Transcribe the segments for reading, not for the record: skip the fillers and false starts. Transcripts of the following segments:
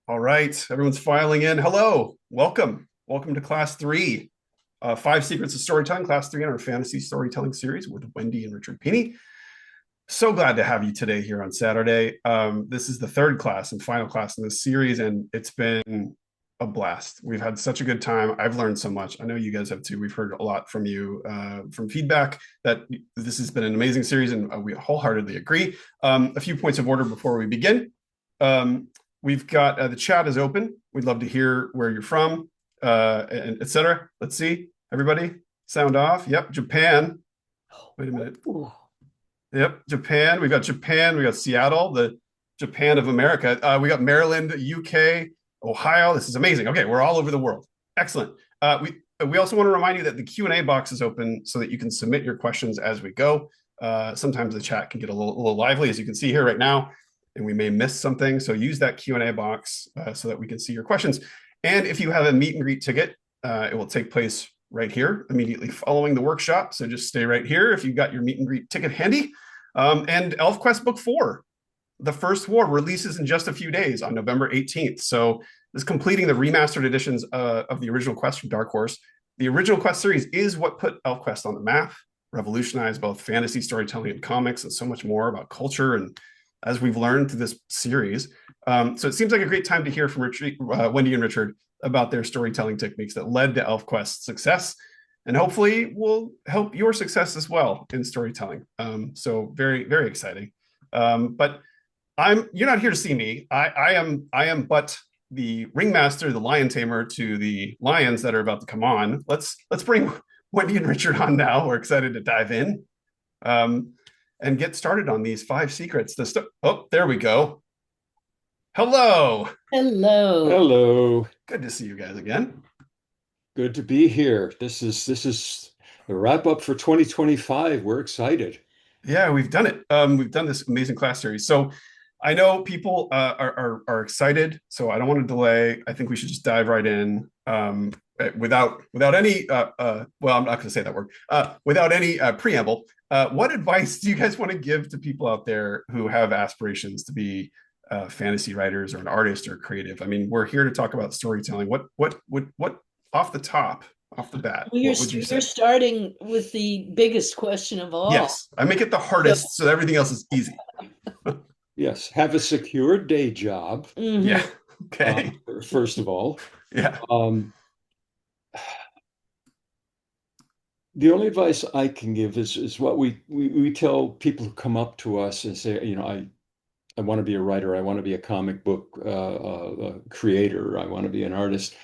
All right, everyone's filing in. Hello, welcome to class three, Five Secrets of Storytelling, class three in our fantasy storytelling series with Wendy and Richard Pini. So glad to have you today here on Saturday. This is the third class and final class in this series, and it's been a blast. We've had such a good time. I've learned so much. I know you guys have too. We've heard a lot from you, from feedback that this has been an amazing series, and we wholeheartedly agree. A few points of order before we begin. Um, we've got the chat is open. We'd love to hear where you're from, and etc. Let's see, everybody, sound off. Yep, Japan. Wait a minute. Ooh. Yep, Japan. We've got Japan. We got Seattle, the Japan of America. We got Maryland, UK, Ohio. This is amazing. Okay, we're all over the world. Excellent. We also want to remind you that the Q&A box is open so that you can submit your questions as we go. Sometimes the chat can get a little lively, as you can see here right now, and we may miss something. So use that Q&A box so that we can see your questions. And if you have a meet and greet ticket, it will take place right here immediately following the workshop. So just stay right here if you've got your meet and greet ticket handy. And ElfQuest Book 4, The First War, releases in just a few days on November 18th. So this is completing the remastered editions of the original Quest from Dark Horse. The original Quest series is what put ElfQuest on the map, revolutionized both fantasy storytelling and comics, and so much more about culture. And as we've learned through this series, so it seems like a great time to hear from Wendy and Richard about their storytelling techniques that led to ElfQuest's success, and hopefully will help your success as well in storytelling. So very, very exciting. But you're not here to see me. I am but the ringmaster, the lion tamer to the lions that are about to come on. Let's bring Wendy and Richard on now. We're excited to dive in and get started on these five secrets. Oh, there we go. Hello. Hello. Hello. Good to see you guys again. Good to be here. This is the wrap up for 2025. We're excited. Yeah, we've done it. We've done this amazing class series. So I know people are excited. So I don't want to delay. I think we should just dive right in without any. Well, I'm not going to say that word. Without any preamble. What advice do you guys want to give to people out there who have aspirations to be fantasy writers or an artist or creative? I mean, we're here to talk about storytelling. What off the top, off the bat, Well, what would you you're say? starting with the biggest question of all. Yes, I make it the So, hardest so everything else is easy. Yes, have a secure day job, Yeah. mhm. uh, Okay. first of all. Yeah. Um, the only advice I can give is what we tell people who come up to us and say, I want to be a writer, I want to be a comic book creator, I want to be an artist.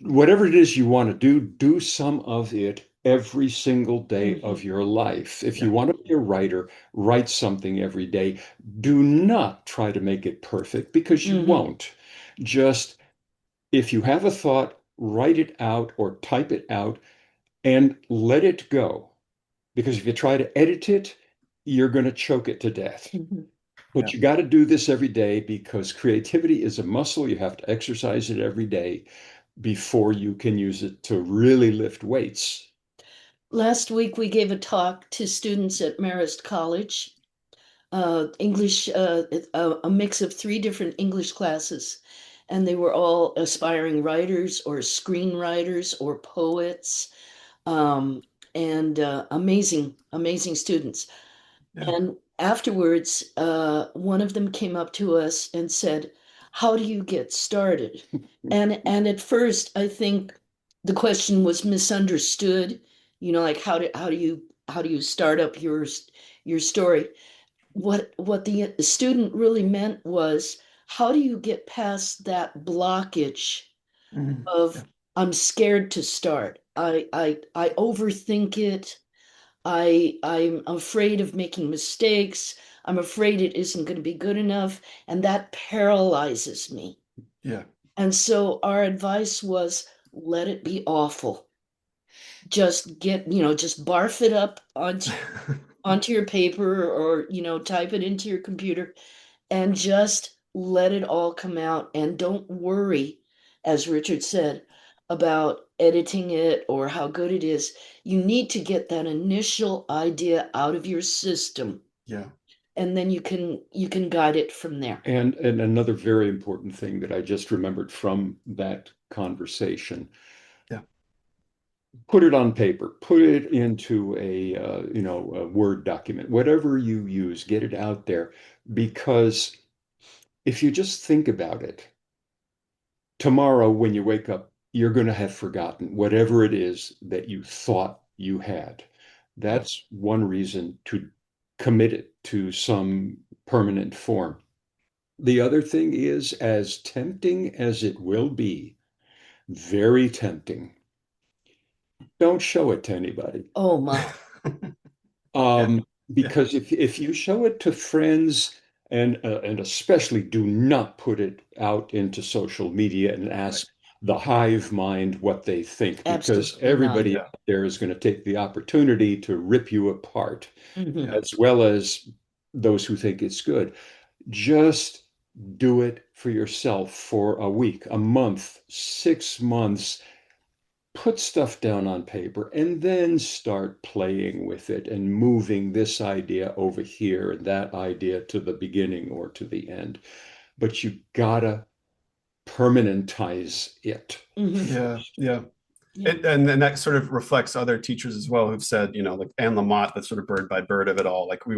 Whatever it is you want to do, do some of it every single day Mhm. of your life. If Yeah. you want to be a writer, write something every day. Do not try to make it perfect because you Mhm. won't. Just if you have a thought, write it out or type it out and let it go. Because if you try to edit it, you're going to choke it to death. Mhm. Yeah. But you got to do this every day because creativity is a muscle. You have to exercise it every day before you can use it to really lift weights. Last week we gave a talk to students at Marist College, English, a mix of three different English classes, and they were all aspiring writers or screenwriters or poets, um, and amazing, amazing students. Yeah. And afterwards, one of them came up to us and said, "How do you get started?" And at first, I think the question was misunderstood. You know, like how do you start up your story? What the student really meant was, how do you get past that blockage Mhm. Yeah. of I'm scared to start. I overthink it. I'm afraid of making mistakes. I'm afraid it isn't going to be good enough, and that paralyzes me. Yeah. And so our advice was let it be awful. Just just barf it up onto your paper or, type it into your computer and just let it all come out and don't worry, as Richard said, about editing it or how good it is. You need to get that initial idea out of your system Yeah. and then you can guide it from there. And another very important thing that I just remembered from that conversation, Yeah. put it on paper, put it into a Word document, whatever you use, get it out there. Because if you just think about it, tomorrow when you wake up, you're going to have forgotten whatever it is that you thought you had. That's one reason to commit it to some permanent form. The other thing is, as tempting as it will be, very tempting, don't show it to anybody. Oh my. Yeah. Yeah. Because if you show it to friends, and especially do not put it out into social media and Right. ask the hive mind what they think, because Absolutely not. everybody Yeah. out there is going to take the opportunity to rip you apart, Mhm. Yeah. as well as those who think it's good. Just do it for yourself for a week, a month, 6 months. Put stuff down on paper and then start playing with it and moving this idea over here and that idea to the beginning or to the end. But you gotta permanentize it Mhm. Yeah. first. Yeah. Yeah. And that sort of reflects other teachers as well who've said, like Anne Lamott, that's sort of bird by bird of it all. Like we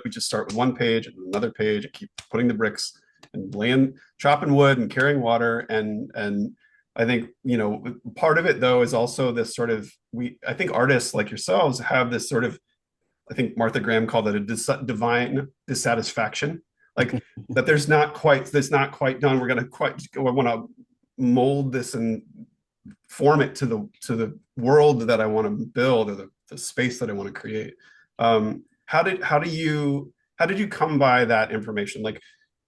just start with one page and another page and keep putting the bricks and laying, chopping wood and carrying water. And I think, part of it though is also this sort of, I think artists like yourselves have this sort of, I think Martha Graham called it a divine dissatisfaction. Like that that's not quite done. We're going to I want to mold this and form it to the world that I want to build, or the space that I want to create. How did you come by that information? Like,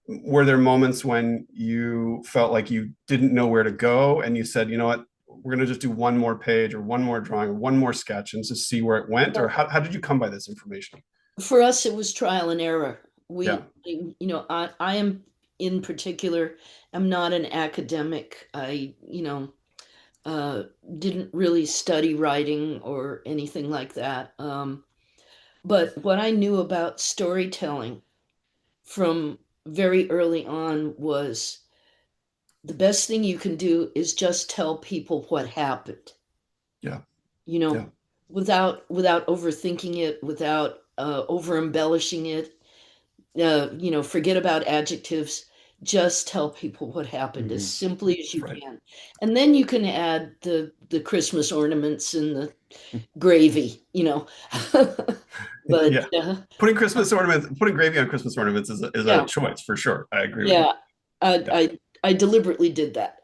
were there moments when you felt like you didn't know where to go and you said, you know what, we're going to just do one more page or one more drawing or one more sketch and just see where it went? Or how did you come by this information? For us, it was trial and error. Yeah. I am in particular, am not an academic. I, uh, didn't really study writing or anything like that. But what I knew about storytelling from very early on was the best thing you can do is just tell people what happened, Yeah. you Yeah. know, without overthinking it, without over embellishing it. Forget about adjectives. Just tell people what happened as Mhm. simply as you Right. can, and then you can add the Christmas ornaments and the gravy. But Yeah. Putting gravy on Christmas ornaments is a yeah, choice for sure. I agree with you. yeah, I, Yeah. I deliberately did that.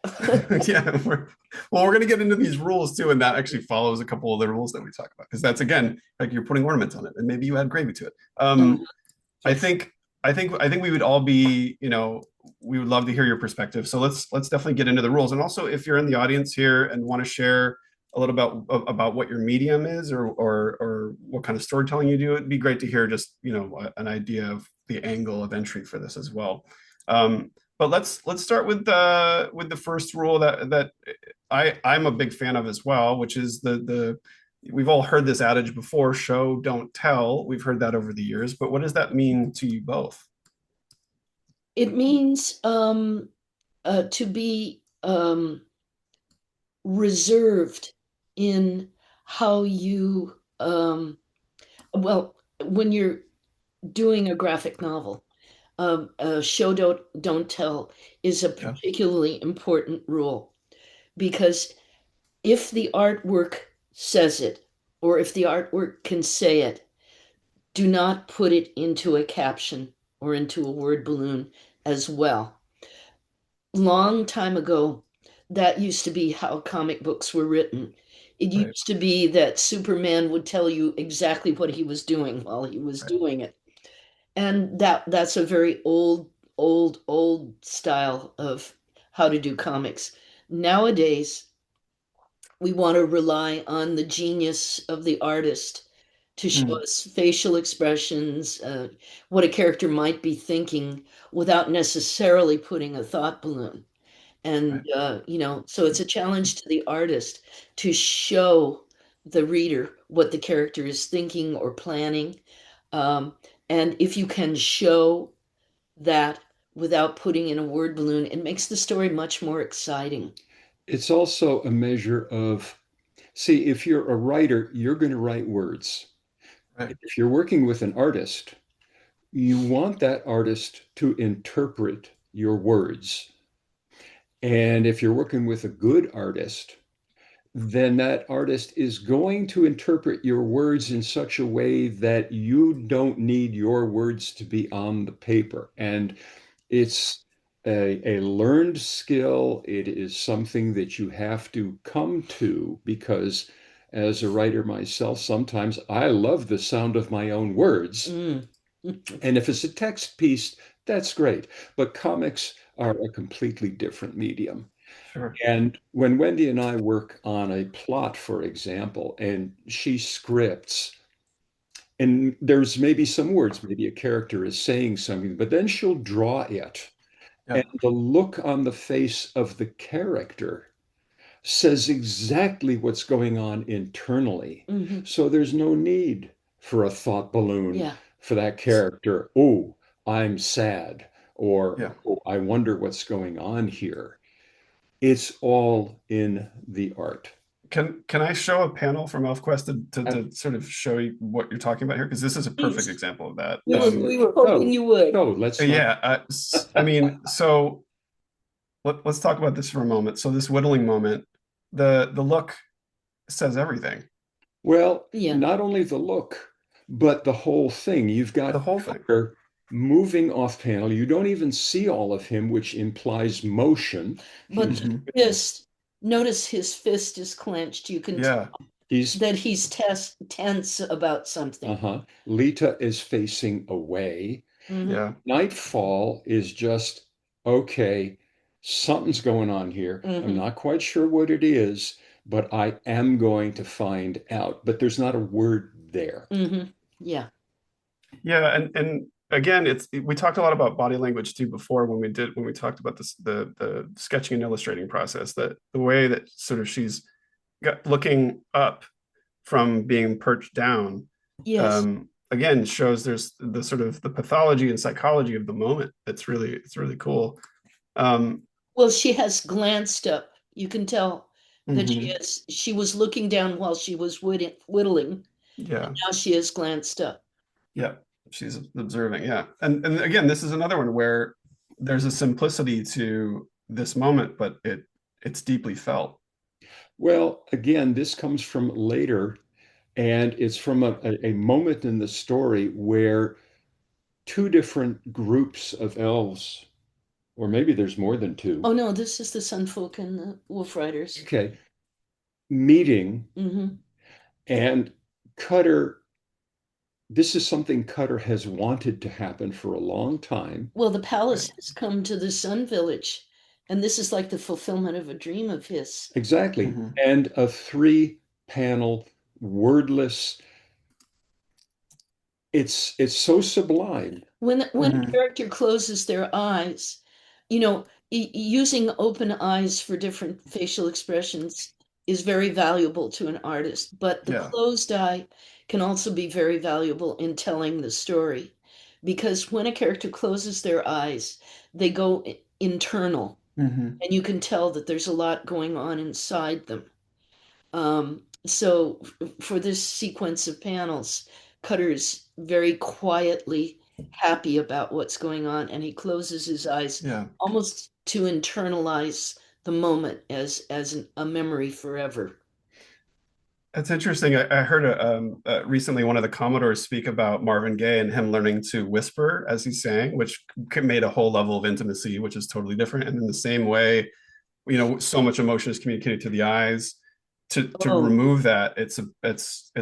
Yeah, we're going to get into these rules too, and that actually follows a couple of the rules that we talk about, because that's again like you're putting ornaments on it, and maybe you add gravy to it. I Yes. think I think we would all be, we would love to hear your perspective. So let's definitely get into the rules, and also if you're in the audience here and want to share a little about what your medium is, or what kind of storytelling you do, it'd be great to hear just an idea of the angle of entry for this as well. But let's start with the first rule that I'm a big fan of as well, which is the we've all heard this adage before: show, don't tell. We've heard that over the years, but what does that mean to you both? It means to be reserved in how you, well, when you're doing a graphic novel, show don't tell is a Yeah. particularly important rule, because if the artwork says it, or if the artwork can say it, do not put it into a caption or into a word balloon as well. Long time ago, that used to be how comic books were written. It Right. used to be that Superman would tell you exactly what he was doing while he was Right. doing it. And that's a very old style of how to do comics. Nowadays, we want to rely on the genius of the artist to show Mm, us facial expressions, what a character might be thinking, without necessarily putting a thought balloon. And right. so it's a challenge to the artist to show the reader what the character is thinking or planning. Um, And if you can show that without putting in a word balloon, it makes the story much more exciting. It's also a measure of, see, if you're a writer, you're going to write words. Right. If you're working with an artist, you want that artist to interpret your words. And if you're working with a good artist, then that artist is going to interpret your words in such a way that you don't need your words to be on the paper. And it's a learned skill. It is something that you have to come to because, as a writer myself, sometimes I love the sound of my own words. Mm. And if it's a text piece, that's great. But comics are a completely different medium. Sure. And when Wendy and I work on a plot, for example, and she scripts, and there's maybe some words, maybe a character is saying something, but then she'll draw it. Yeah. And the look on the face of the character says exactly what's going on internally. Hmm. So there's no need for a thought balloon Yeah. for that character. Oh, I'm sad, or Yeah. oh, I wonder what's going on here. It's all in the art. Can I show a panel from ElfQuest to sort of show you what you're talking about here? Because this is a perfect Please. example of that. We were hoping you would. No, let's not. Yeah, I mean, so let's talk about this for a moment. So this whittling moment, the look says everything. Well, Yeah. not only the look, but the whole thing. You've The got whole thing. Cutter moving off panel. You don't even see all of him, which implies motion. But He's, Mhm. fist, notice his fist is clenched. You can Yeah. tell he's that he's tense about something. Lita is facing away. Mhm. Yeah. Nightfall is just, okay, something's going on here. I'm Mhm. not quite sure what it is, but I am going to find out. But there's not a word there. Mhm. Yeah. Yeah, and again, we talked a lot about body language too before when we talked about this the sketching and illustrating process, that the way that sort of she's looking up from being perched down, Yes. again shows there's the sort of the pathology and psychology of the moment. It's really cool. Um, Well, she has glanced up. You can tell that mhm. she was looking down while she was whittling. Yeah, Now she has glanced up. yeah, she's observing. Yeah, and again, this is another one where there's a simplicity to this moment, but it's deeply felt. Well, again, this comes from later, and it's from a moment in the story where two different groups of elves, or maybe there's more than two, Oh no, this is the Sunfolk and the Wolf Riders. okay, meeting, Hmm. and Cutter, this is something Cutter has wanted to happen for a long time. Well, the palace Right. has come to the Sun Village, and this is like the fulfillment of a dream of his. Exactly. Mhm. And a three-panel, wordless, it's so sublime. When a Mhm. character closes their eyes, using open eyes for different facial expressions is very valuable to an artist, but the Yeah. closed eye can also be very valuable in telling the story. Because when a character closes their eyes, they go internal, Mhm. and you can tell that there's a lot going on inside them. So for this sequence of panels, Cutter's very quietly happy about what's going on, and he closes his eyes Yeah. almost to internalize the moment as a memory forever. That's interesting. I heard recently one of the Commodores speak about Marvin Gaye and him learning to whisper as he sang, which made a whole level of intimacy, which is totally different. And in the same way, so much emotion is communicated to the eyes. To Oh, remove that, it's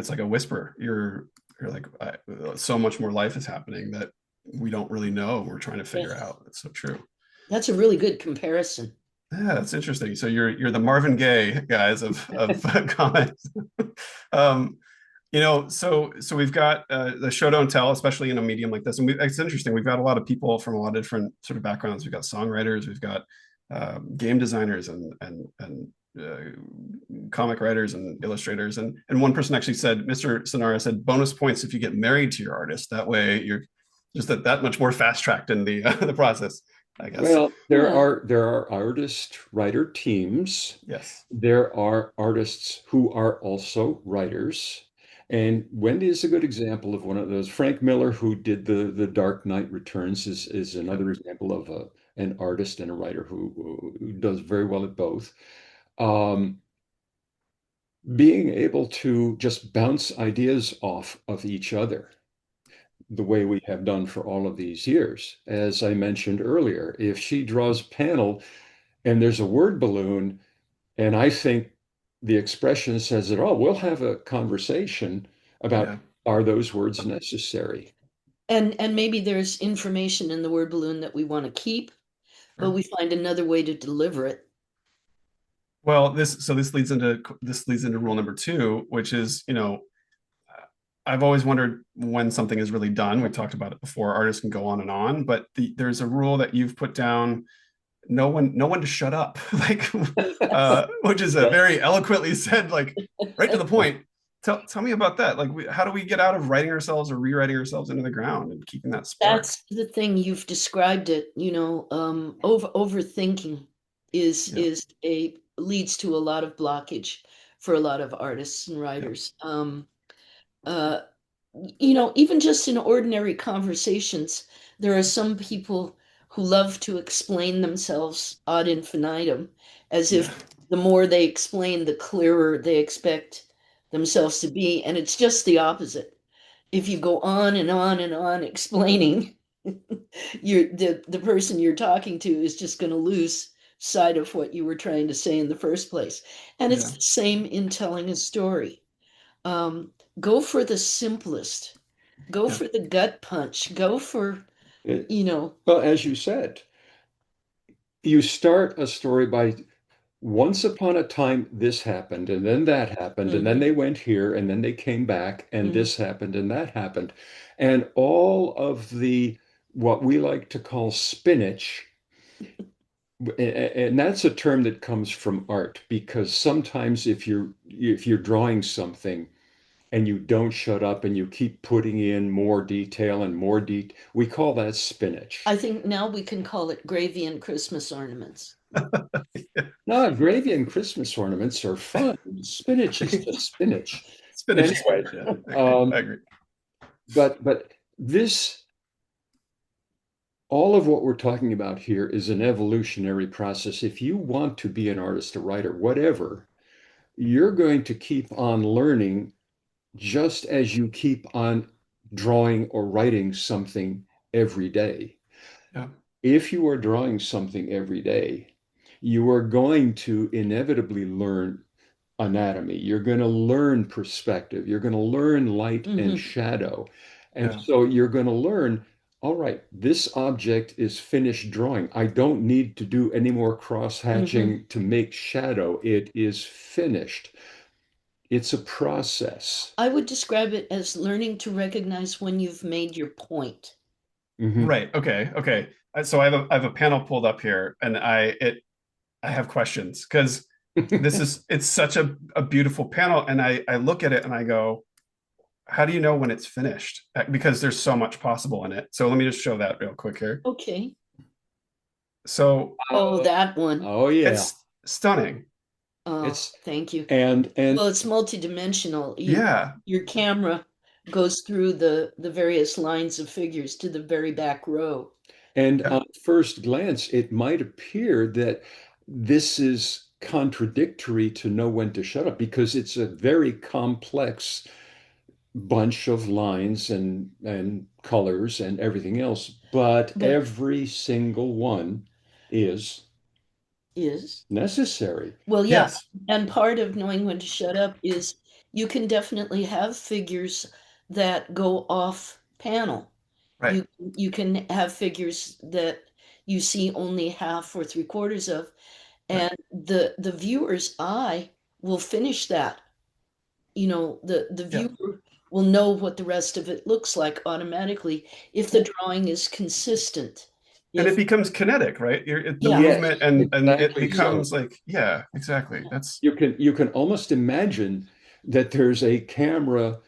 like a whisper. You're like so much more life is happening that we don't really know. We're trying to figure yes. out. That's so true. That's a really good comparison. Yeah, that's interesting. So you're the Marvin Gaye guys of comics. um, so we've got the show don't tell, especially in a medium like this, and it's interesting. We've got a lot of people from a lot of different sort of backgrounds. We've got songwriters, we've got game designers, and comic writers and illustrators. And one person actually said, Mr. Sonara said, bonus points if you get married to your artist. That way just that much more fast tracked in the the process, I guess. Well, Yeah. there are artist writer teams. Yes. There are artists who are also writers. And Wendy is a good example of one of those. Frank Miller, who did the Dark Knight Returns, is Yep. another example of an artist and a writer who does very well at both. Um, Being able to just bounce ideas off of each other the way we have done for all of these years. As I mentioned earlier, if she draws a panel and there's a word balloon, and I think the expression says it all, we'll have a conversation about Yeah. are those words necessary? And maybe there's information in the word balloon that we want to keep, but Sure. we find another way to deliver it. Well, this leads into rule number two, which is, I've always wondered when something is really done. We've talked about it before. Artists can go on, but there's a rule that you've put down: no one to shut up, like, which is a Yeah. very eloquently said, like, right to the point. Tell me about that. Like, how do we get out of writing ourselves or rewriting ourselves into the ground and keeping that spark? That's the thing, you've described it, overthinking Yeah, is a leads to a lot of blockage for a lot of artists and yeah, writers. Uh, even just in ordinary conversations, there are some people who love to explain themselves ad infinitum, as yeah, if the more they explain, the clearer they expect themselves to be. And it's just the opposite. If you go on and on and on explaining, the person you're talking to is just going to lose sight of what you were trying to say in the first place. And it's yeah, the same in telling a story. Um, Go for the simplest, go yeah, for the gut punch, go for, It- you know, well, as you said, you start a story by once upon a time this happened, and then that happened, and then mhm, they went here, and then they came back, and mhm, this happened, and that happened. And all of the what we like to call spinach. And that's a term that comes from art because sometimes if you're drawing something and you don't shut up and you keep putting in more detail and more detail, we call that I spinach. think now we can call it gravy and Christmas ornaments. No, gravy and Christmas ornaments are fun. Spinach is just spinach. spinach is Anyway, spinach. Yeah, I agree. I um, agree. but this all of what we're talking about here is an evolutionary process. If you want to be an artist, a writer, whatever, you're going to keep on learning just as you keep on drawing or writing something every day. Yeah, If you are drawing something every day, you are going to inevitably learn anatomy. You're going to learn perspective. You're going to learn light and Hmm. shadow. And yeah, so you're going to learn, all right, this object is finished drawing. I don't need to do any more Hmm. cross-hatching to make shadow. It is finished. It's a process. I would describe it as learning to recognize when you've made your point. Mhm. right. Okay, okay. So I have a panel pulled up here, and I have questions because it's such a beautiful panel, and I look at it and I go, how do you know when it's finished? Because there's so much possible in it. So let me just show that real quick here. Okay. So Oh, Uh, that one. oh yeah. it's stunning. Oh, It's thank you. and Well, it's multidimensional. Yeah, Your camera goes through the various lines of figures to the very back row. and yeah, on first glance, it might appear that this is contradictory to know when to shut up because it's a very complex bunch of lines and colors and everything else, but But every single one is is necessary. well, yeah. yes, And part of knowing when to shut up is you can definitely have figures that go off panel. right, You can have figures that you see only half or three quarters of, right, and the viewer's eye will finish that. The yeah. viewer will know what the rest of it looks like automatically if the Well, drawing is consistent. and it If becomes kinetic, right? The Yeah. movement Yes, and it exactly Yeah. so. becomes like, yeah, exactly. That's You can almost imagine that there's a camera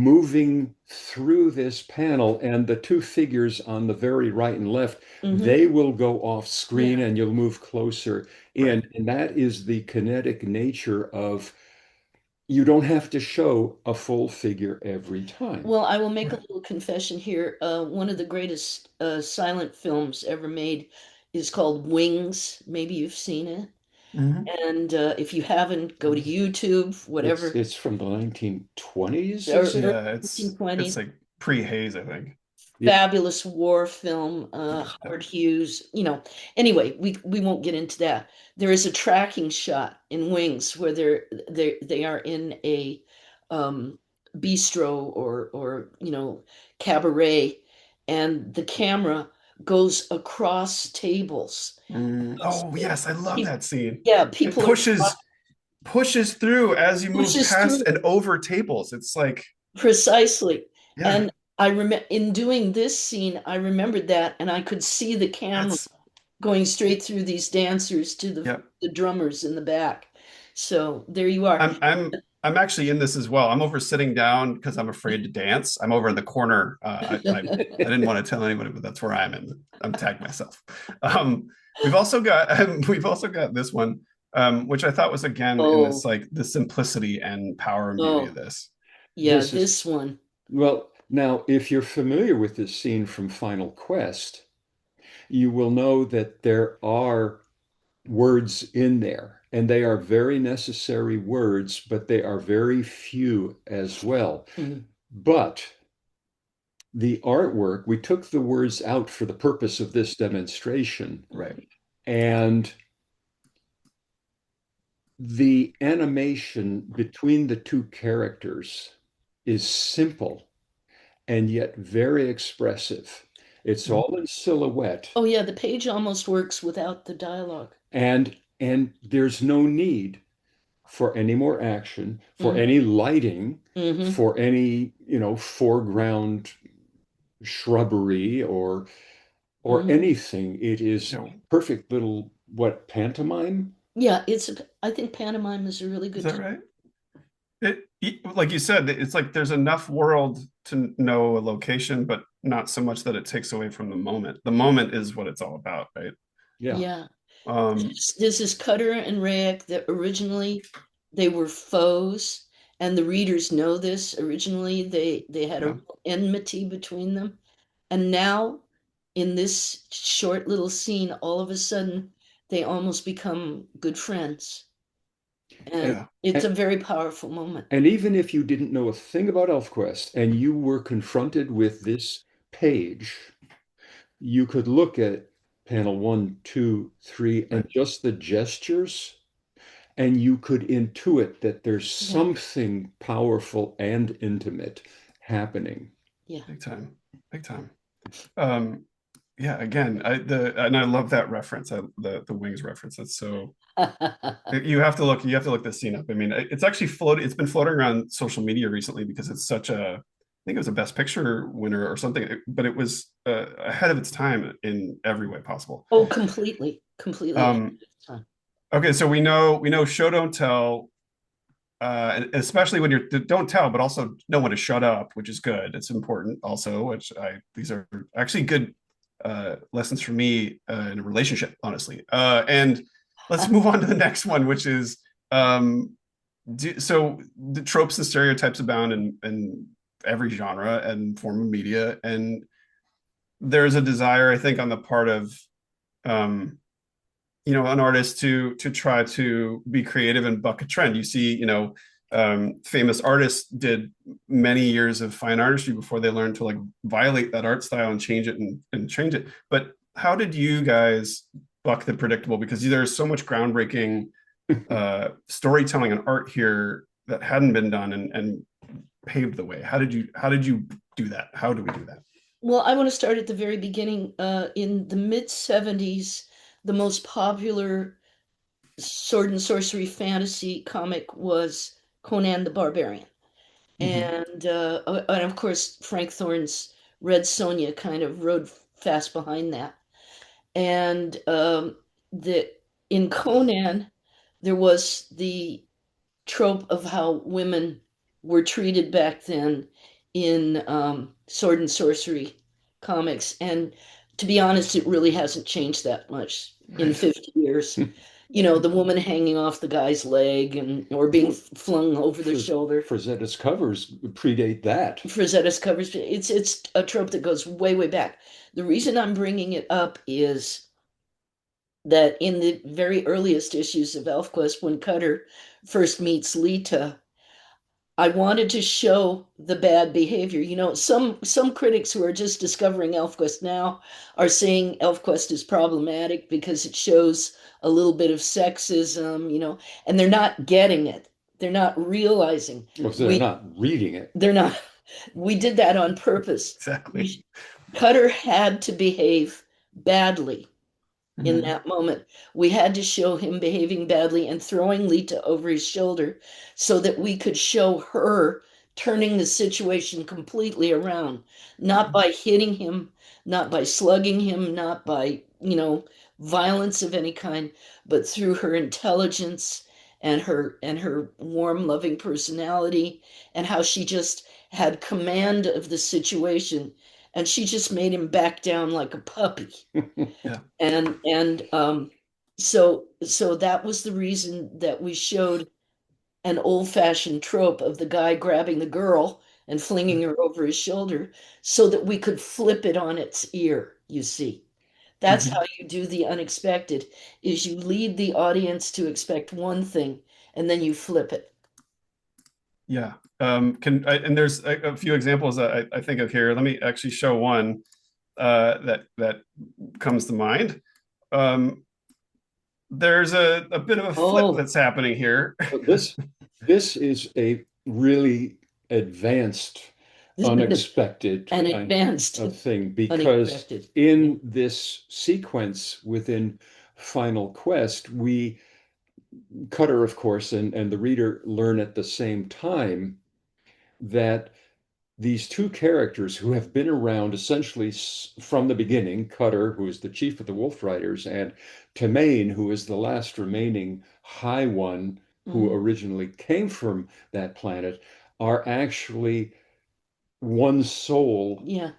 moving through this panel, and the two figures on the very right and left, Mhm. they will go off screen Yeah. and you'll move closer Right. in. And that is the kinetic nature of you don't have to show a full figure every time. Well, I will make a Right. little confession here. One of the greatest silent films ever made is called Wings. Maybe you've seen it. Mhm. And if you haven't, go to YouTube, whatever, It's from the 1920s, is or it? Yeah, it's 1920s. like pre-Hayes, I think. Yeah. Fabulous war film, Yeah. Howard Hughes, Anyway, we won't get into that. There is a tracking shot in Wings where they are in a um, bistro or cabaret, and the camera goes across tables. Oh So yes, I love pe- that scene. yeah, It people are pushes through as you move pushes past through and over tables. It's like, precisely. yeah, And I remember in doing this scene, I remembered that, and I could see the camera that's going straight through these dancers to yeah. the drummers in the back. So there you are. I'm actually in this as well. I'm over sitting down because I'm afraid to dance. I'm over in the corner. I didn't want to tell anybody, but that's where I'm in. I'm tagged myself. Um, we've also got this one, which I thought was again in this Oh, like the simplicity and power and beauty of oh, this. yeah, This is, this one. well, now, if you're familiar with this scene from Final Quest, you will know that there are words in there, and they are very necessary words, but they are very few as well. Mhm. But the artwork, we took the words out for the purpose of this demonstration, Right. and the animation between the two characters is simple and yet very expressive. It's all in silhouette, Oh, yeah, the page almost works without the dialogue. and there's no need for any more action, for Mm-hmm. any lighting, Mm-hmm. for any, foreground shrubbery or Mm-hmm. anything. It is No, perfect little what pantomime? Yeah, I think pantomime is a really is good that term. right? Like you said, it's like there's enough world to know a location, but not so much that it takes away from the moment. The moment is what it's all about, right? Yeah. Yeah. Um, This is Cutter and Rayek that originally they were foes, and the readers know this. Originally, they had a yeah, real enmity between them, and now in this short little scene, all of a sudden they almost become good friends, and yeah, it's a And, very powerful moment. and even if you didn't know a thing about ElfQuest and you were confronted with this page, you could look at panel one, two, three, and right, just the gestures, and you could intuit that there's Yeah, something powerful and intimate happening. yeah. big time, big time. Um, yeah, again, I love that reference, the wings reference. That's so you have to look this scene up. I mean, it's actually floated. It's been floating around social media recently because it's such a. I think it was a Best Picture winner or something, but it was ahead of its time in every way possible. Oh, completely ahead Um, of time. okay, so we know show don't tell, and especially when you're don't tell, but also know when to shut up, which is good. It's important also. Which I these are actually good lessons for me in a relationship, honestly. And let's move on to the next one, which is um, so the tropes and stereotypes abound in every genre and form of media, and there's a desire, I think, on the part of um, an artist to try to be creative and buck a trend. You see, famous artists did many years of fine artistry before they learned to like violate that art style and change it and change it. But how did you guys buck the predictable? Because there's so much groundbreaking storytelling and art here that hadn't been done and paved the way. How did you do that? How do we do that? Well, I want to start at the very beginning. In the mid 70s, the most popular sword and sorcery fantasy comic was Conan the Barbarian. Mm-hmm. And of course, Frank Thorne's Red Sonja kind of rode fast behind that. And the in Conan, there was the trope of how women were treated back then in sword and sorcery comics. And to be honest, it really hasn't changed that much in Right. 50 years. The woman hanging off the guy's leg and or being flung over their shoulder. Frazetta's covers predate that. Frazetta's covers. It's a trope that goes way, way back. The reason I'm bringing it up is that in the very earliest issues of ElfQuest, when Cutter first meets Lita, I wanted to show the bad behavior. Some critics who are just discovering ElfQuest now are saying ElfQuest is problematic because it shows a little bit of sexism, and they're not getting it. They're not realizing. Well, so they're not reading it. They're not. We did that on purpose. Exactly. Cutter had to behave badly in Mhm. that moment. We had to show him behaving badly and throwing Lita over his shoulder so that we could show her turning the situation completely around, not by hitting him, not by slugging him, not by, violence of any kind, but through her intelligence and her warm, loving personality and how she just had command of the situation and she just made him back down like a puppy. Yeah. And so that was the reason that we showed an old-fashioned trope of the guy grabbing the girl and flinging her over his shoulder so that we could flip it on its ear, you see. That's Mhm. how you do the unexpected, is you lead the audience to expect one thing and then you flip it. Yeah. And there's a few examples that I think of here. Let me actually show one that comes to mind. Um, there's a bit of a flip Oh, that's happening here. But this is a really advanced, this has been unexpected an kind advanced, of thing because unexpected. Yeah. in this sequence within Final Quest, we Cutter, of course, and the reader learn at the same time that these two characters who have been around essentially from the beginning, Cutter, who is the chief of the Wolf Riders, and Temain, who is the last remaining High One who Mhm. originally came from that planet, are actually one soul Yeah.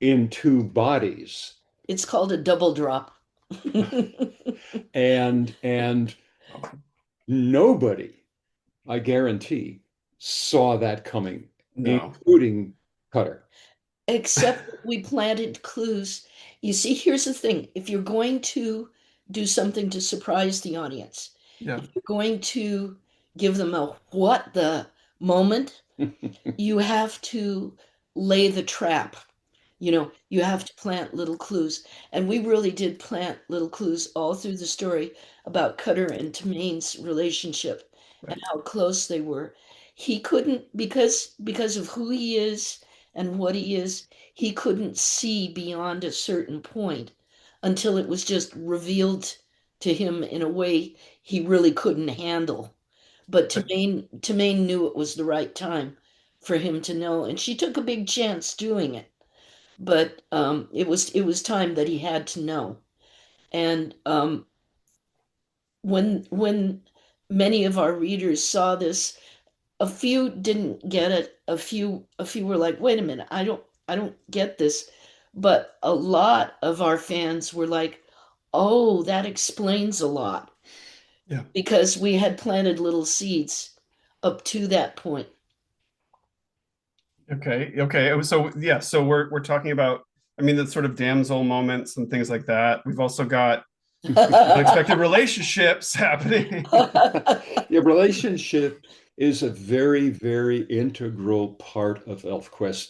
in two bodies. It's called a double drop. And nobody, I guarantee, saw that coming, No. including Cutter. Except that we planted clues. You see, here's the thing. If you're going to do something to surprise the audience, Yeah. if you're going to give them a what the moment, you have to lay the trap. You have to plant little clues. And we really did plant little clues all through the story about Cutter and Tamain's relationship and Right. how close they were. He couldn't, because of who he is and what he is, he couldn't see beyond a certain point until it was just revealed to him in a way he really couldn't handle. But Right. Tamain knew it was the right time for him to know, and she took a big chance doing it, but it was time that he had to know. And when many of our readers saw this, a few didn't get it. A few were like, "Wait a minute, I don't get this." But a lot of our fans were like, "Oh, that explains a lot," Yeah. because we had planted little seeds up to that point. Okay. Okay. So yeah. So we're talking about. I mean, the sort of damsel moments and things like that. We've also got unexpected relationships happening. Your relationship is a very, very integral part of ElfQuest.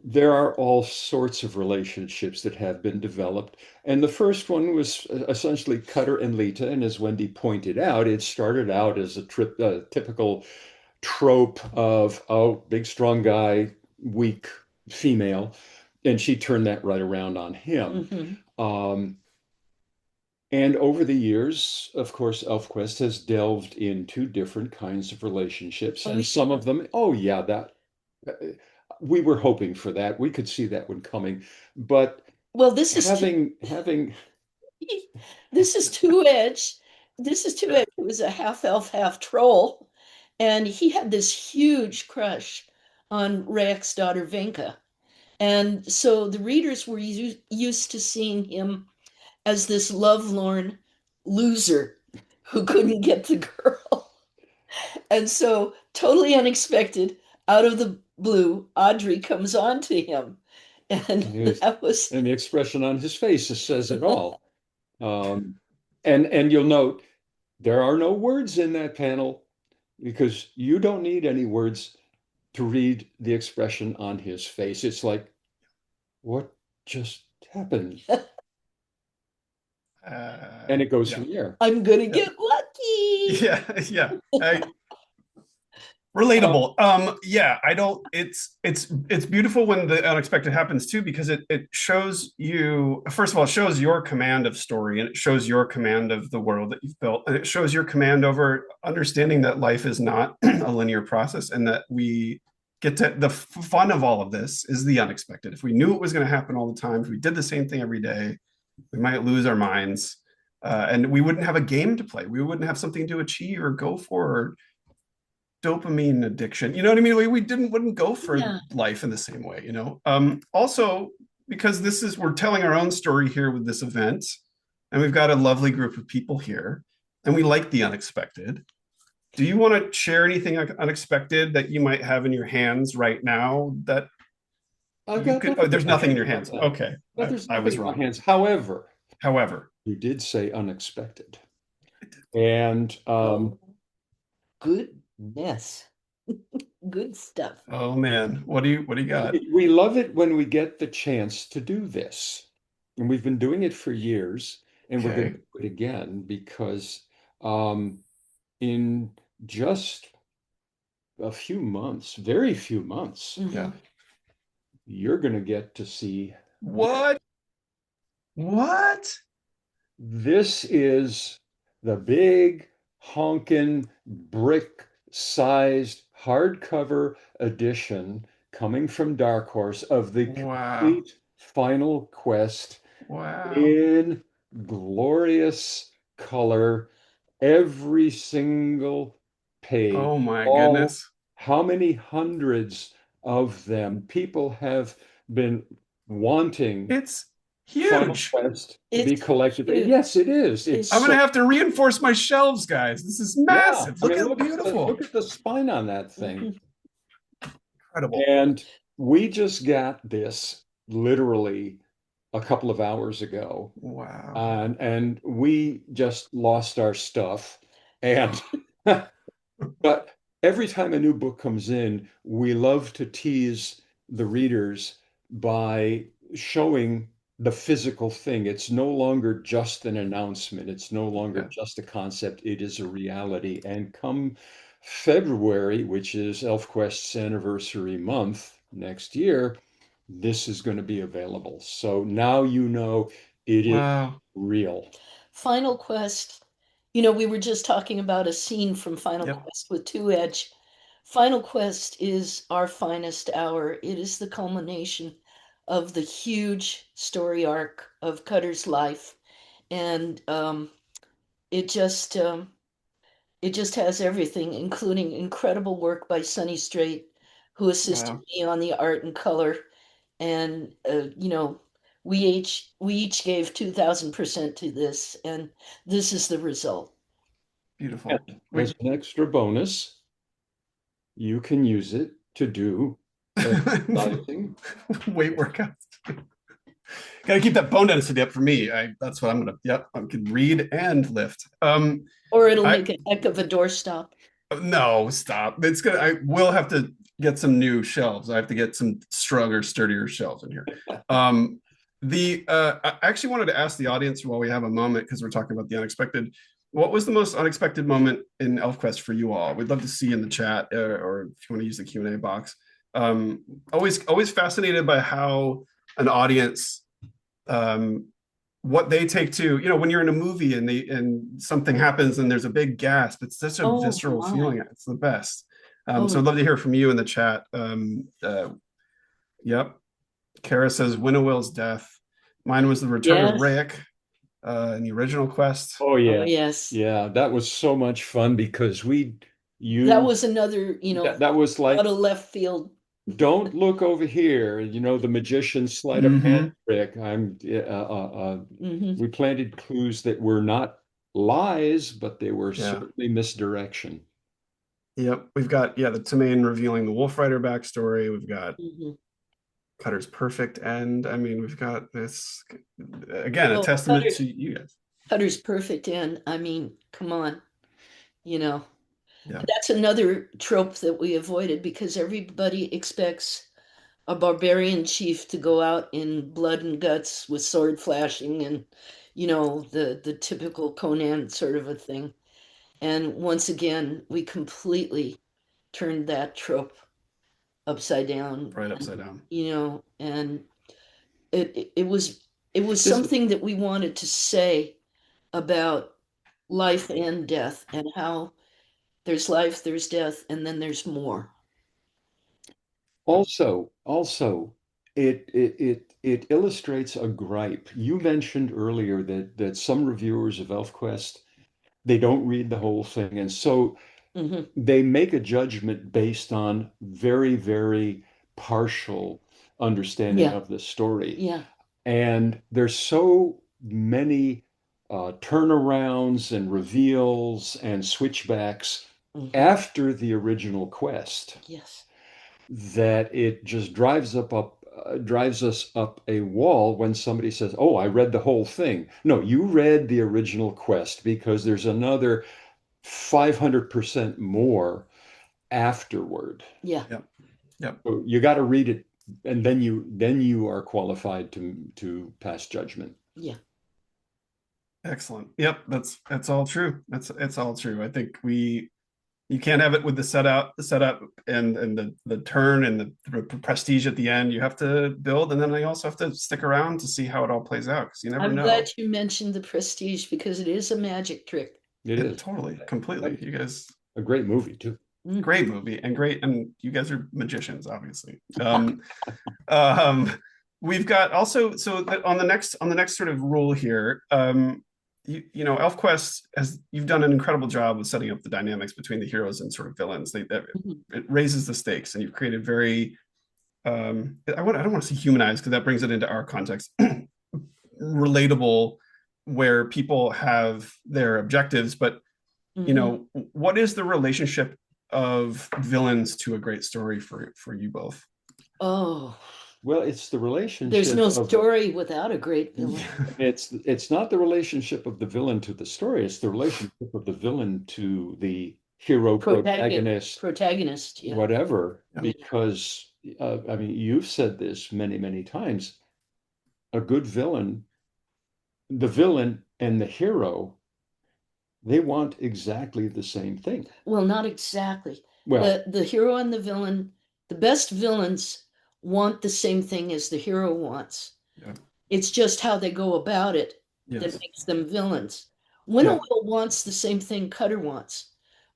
There are all sorts of relationships that have been developed. And the first one was essentially Cutter and Lita. And as Wendy pointed out, it started out as a typical trope of, oh, big, strong guy, weak female. And she turned that right around on him. Mhm. Um, and over the years, of course, ElfQuest has delved into different kinds of relationships, Oh, and some yeah. of them, oh yeah, that uh, we were hoping for that. We could see that one coming. But Well, this is too. having This is Two Edge. This is Two Edge, who is a half elf, half troll. And he had this huge crush on Rayek's daughter Venka. And so the readers were used to seeing him as this lovelorn loser who couldn't get the girl. And so, totally unexpected, out of the blue, Audrey comes on to him. And that was, And the expression on his face says it all. And you'll note there are no words in that panel because you don't need any words to read the expression on his face. It's like, what just happened? And it goes Yeah. from there. I'm gonna get lucky. Yeah. Relatable. Yeah, I don't it's beautiful when the unexpected happens too, because it shows you, first of all, it shows your command of story, and it shows your command of the world that you've built, and it shows your command over understanding that life is not a linear process, and that we get to the fun of all of this is the unexpected. If we knew it was going to happen all the time, if we did the same thing every day, we might lose our minds. And we wouldn't have a game to play. We wouldn't have something to achieve or go for, or dopamine addiction. You know what I mean? We wouldn't go for life in the same way, you know? Also, because we're telling our own story here with this event, and we've got a lovely group of people here, and we like the unexpected. Do you want to share anything unexpected that you might have in your hands right now that there's nothing in your hands. Okay. I was wrong. Hands. However, you did say unexpected. And goodness. Good stuff. Oh man, what do you got? We love it when we get the chance to do this. And we've been doing it for years, and we're going to do it again because in just a few months, very few months, you're going to get to see what? This is the big honkin' brick-sized hardcover edition coming from Dark Horse of the complete Final Quest in glorious color, every single page. Oh my goodness. How many hundreds of them people have been wanting? It's huge. To be collected. Huge. Yes, it is. I'm going to have to reinforce my shelves, guys. This is massive. Yeah. Look how beautiful. Look at the spine on that thing. Incredible. And we just got this literally a couple of hours ago. Wow. And we just lost our stuff. And but every time a new book comes in, we love to tease the readers by showing the physical thing. It's no longer just an announcement. It's no longer just a concept. It is a reality. And come February, which is ElfQuest's anniversary month next year, this is going to be available. So now you know it is real. Final Quest, you know, we were just talking about a scene from Final Quest with Two Edge. Final Quest is our finest hour. It is the culmination of the huge story arc of Cutter's life, and it just has everything, including incredible work by Sonny Strait, who assisted me on the art and color, and you know, we each gave 2,000% to this, and this is the result. Beautiful. As an extra bonus, you can use it to do weight workouts. Got to keep that bone density up for me. That's what I'm gonna. Yep, I can read and lift. Or it'll make a heck of a doorstop. No, stop. It's gonna. I will have to get some new shelves. I have to get some stronger, sturdier shelves in here. I actually wanted to ask the audience while we have a moment, because we're talking about the unexpected. What was the most unexpected moment in ElfQuest for you all? We'd love to see in the chat, or if you want to use the Q&A box. Always fascinated by how an audience, what they take to, you know, when you're in a movie and something happens and there's a big gasp, it's such a visceral feeling. It's the best. So I'd love to hear from you in the chat. Yep. Kara says Winnowill's death. Mine was the return of Rayek in the original quest. Oh yeah. Oh, yes. Yeah, that was so much fun because we That You was another, that was like, out of left field. don't look over here. You know, the magician's sleight of hand Hmm. trick. Hmm. We planted clues that were not lies, but they were Yeah. certainly misdirection. Yep. We've got, yeah, the Tamain revealing the Wolf Rider backstory. We've got Hmm. Cutter's perfect end. I mean, we've got this, again, a Oh, testament to you guys. Cutter's perfect end. I mean, come on, you know. Yeah. That's another trope that we avoided because everybody expects a barbarian chief to go out in blood and guts with sword flashing and, the typical Conan sort of a thing. And once again, we completely turned that trope upside down, Right upside down. and it was This something that we wanted to say about life and death and how there's life, there's death, and then there's more. also, it illustrates a gripe. You mentioned earlier that some reviewers of ElfQuest, they don't read the whole thing, and so Hmm. they make a judgment based on very, very partial understanding Yeah, of the story. yeah. And there's so many turnarounds and reveals and switchbacks Hmm. after the original quest Yes. that it just drives us up a wall when somebody says, "Oh, I read the whole thing." No, you read the original quest because there's another 500% more afterward. Yeah, Yep. Yep. So you got to read it, and then you are qualified to pass judgment. yeah. Excellent. Yep. That's all true. It's all true. I think you can't have it with the setup and the turn and the prestige at the end. You have to build, and then you also have to stick around to see how it all plays out because you never I'm glad know. you mentioned the prestige because it is a magic trick. It Yeah, is totally, completely. You guys, a great movie too. great Hmm. movie and great, and you guys are magicians, obviously. Um, we've got also on the next sort of rule here. ElfQuest has you've done an incredible job of setting up the dynamics between the heroes and sort of villains. Hmm. It raises the stakes, and you've created very I don't want to say humanized because that brings it into our context, relatable, where people have their objectives, but Hmm. what is the relationship of villains to a great story for you both? Oh, Well, it's the there's relationship no of story without a great villain. Yeah. it's not the relationship of the villain to the story, it's the relationship of the villain to the hero, protagonist, Protagonist, yeah. whatever. Yeah. Because I mean, you've said this many, many times. A good villain, the villain and the hero, they want exactly the same thing. Well, not exactly. Well, The hero and the villain, the best villains want the same thing as the hero wants. Yeah. It's just how they go about it that Yes. makes them villains. Yeah. Winnowill wants the same thing Cutter wants.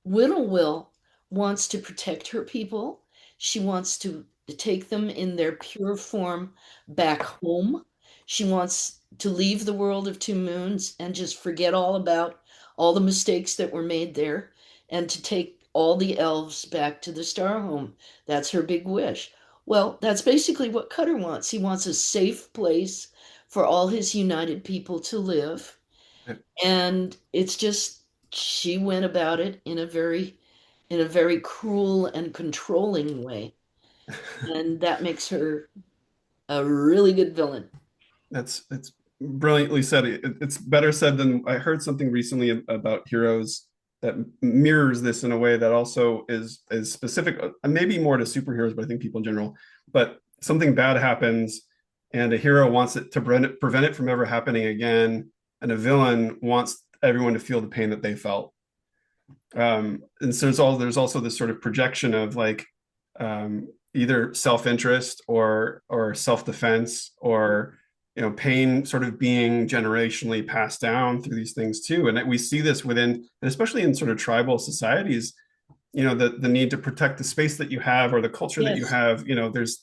Winnowill wants to protect her people. She wants to take them in their pure form back home. She wants to leave the world of Two Moons and just forget all about all the mistakes that were made there and to take all the elves back to the Star Home. That's her big wish. Well, that's basically what Cutter wants. He wants a safe place for all his united people to live. And it's just she went about it in a very cruel and controlling way. And that makes her a really good villain. That's brilliantly said. It's better said than I heard something recently about heroes that mirrors this in a way that also is specific, maybe more to superheroes, but I think people in general. But something bad happens, and a hero wants it to prevent it from ever happening again, and a villain wants everyone to feel the pain that they felt. And so there's also this sort of projection of like either self-interest or self-defense or pain sort of being generationally passed down through these things too. And we see this within, and especially in sort of tribal societies, the need to protect the space that you have or the culture that you Yes, have. There's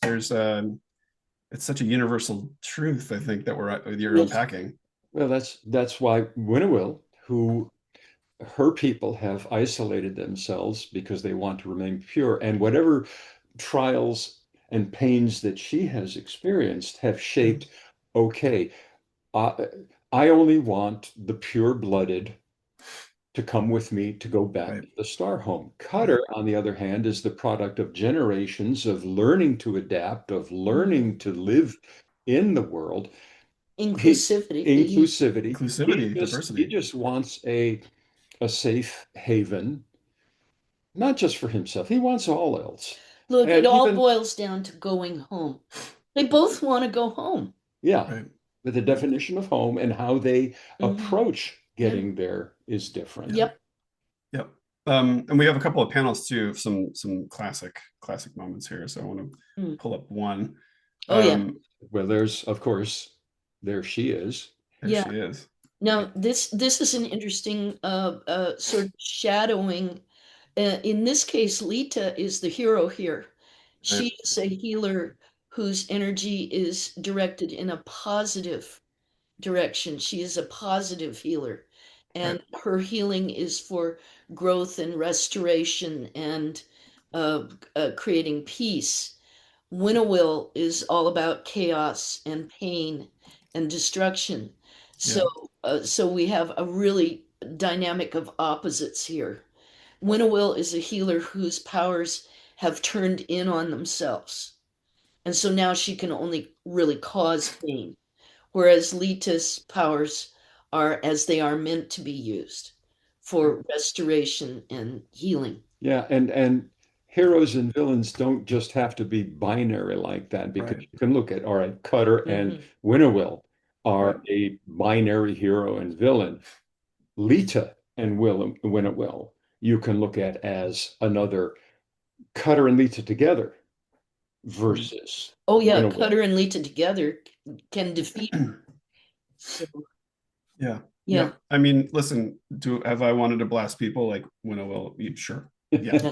it's such a universal truth, I think, that you're yes. unpacking. well, that's why Winnowill, who her people have isolated themselves because they want to remain pure. And whatever trials and pains that she has experienced have shaped, okay, I, I only want the pure-blooded to come with me to go back Right. to the star home. Cutter, on the other hand, is the product of generations of learning to adapt, of learning to live in the world. He Inclusivity. inclusivity. Inclusivity, He diversity. just wants a safe haven, not just for himself. He wants all else. Look, it And all even, boils down to going home. They both want to go home. yeah, Right. but the Right. definition of home and how they Hmm. approach Yeah. getting there is different. Yeah. Yep. Yep. And we have a couple of panels too, of some classic moments here. So I want to Mm. pull up one. Oh, yeah. Well, there's, of course, there she is. There Yeah. she is. Now, this is an interesting sort of shadowing. In this case, Lita is the hero here. Right. She is a healer whose energy is directed in a positive direction. She is a positive healer, Right. and her healing is for growth and restoration and creating peace. Winnowill is all about chaos and pain and destruction. So, Yeah. so we have a really dynamic of opposites here. Winnowill is a healer whose powers have turned in on themselves. And so now she can only really cause pain, whereas Lita's powers are as they are meant to be used Right. for restoration and healing. Yeah, and heroes and villains don't just have to be binary like that, because Right. you can look at, all right, Cutter and Hmm. Winnowill Right. are a binary hero and villain. Lita and Winnowill, you can look at as another Cutter and Lita together versus Oh yeah, Winnowill. Cutter and Lita together can defeat. So Yeah. yeah. Yeah. I mean, listen, do have I wanted to blast people like Winnowill? Sure. Yeah.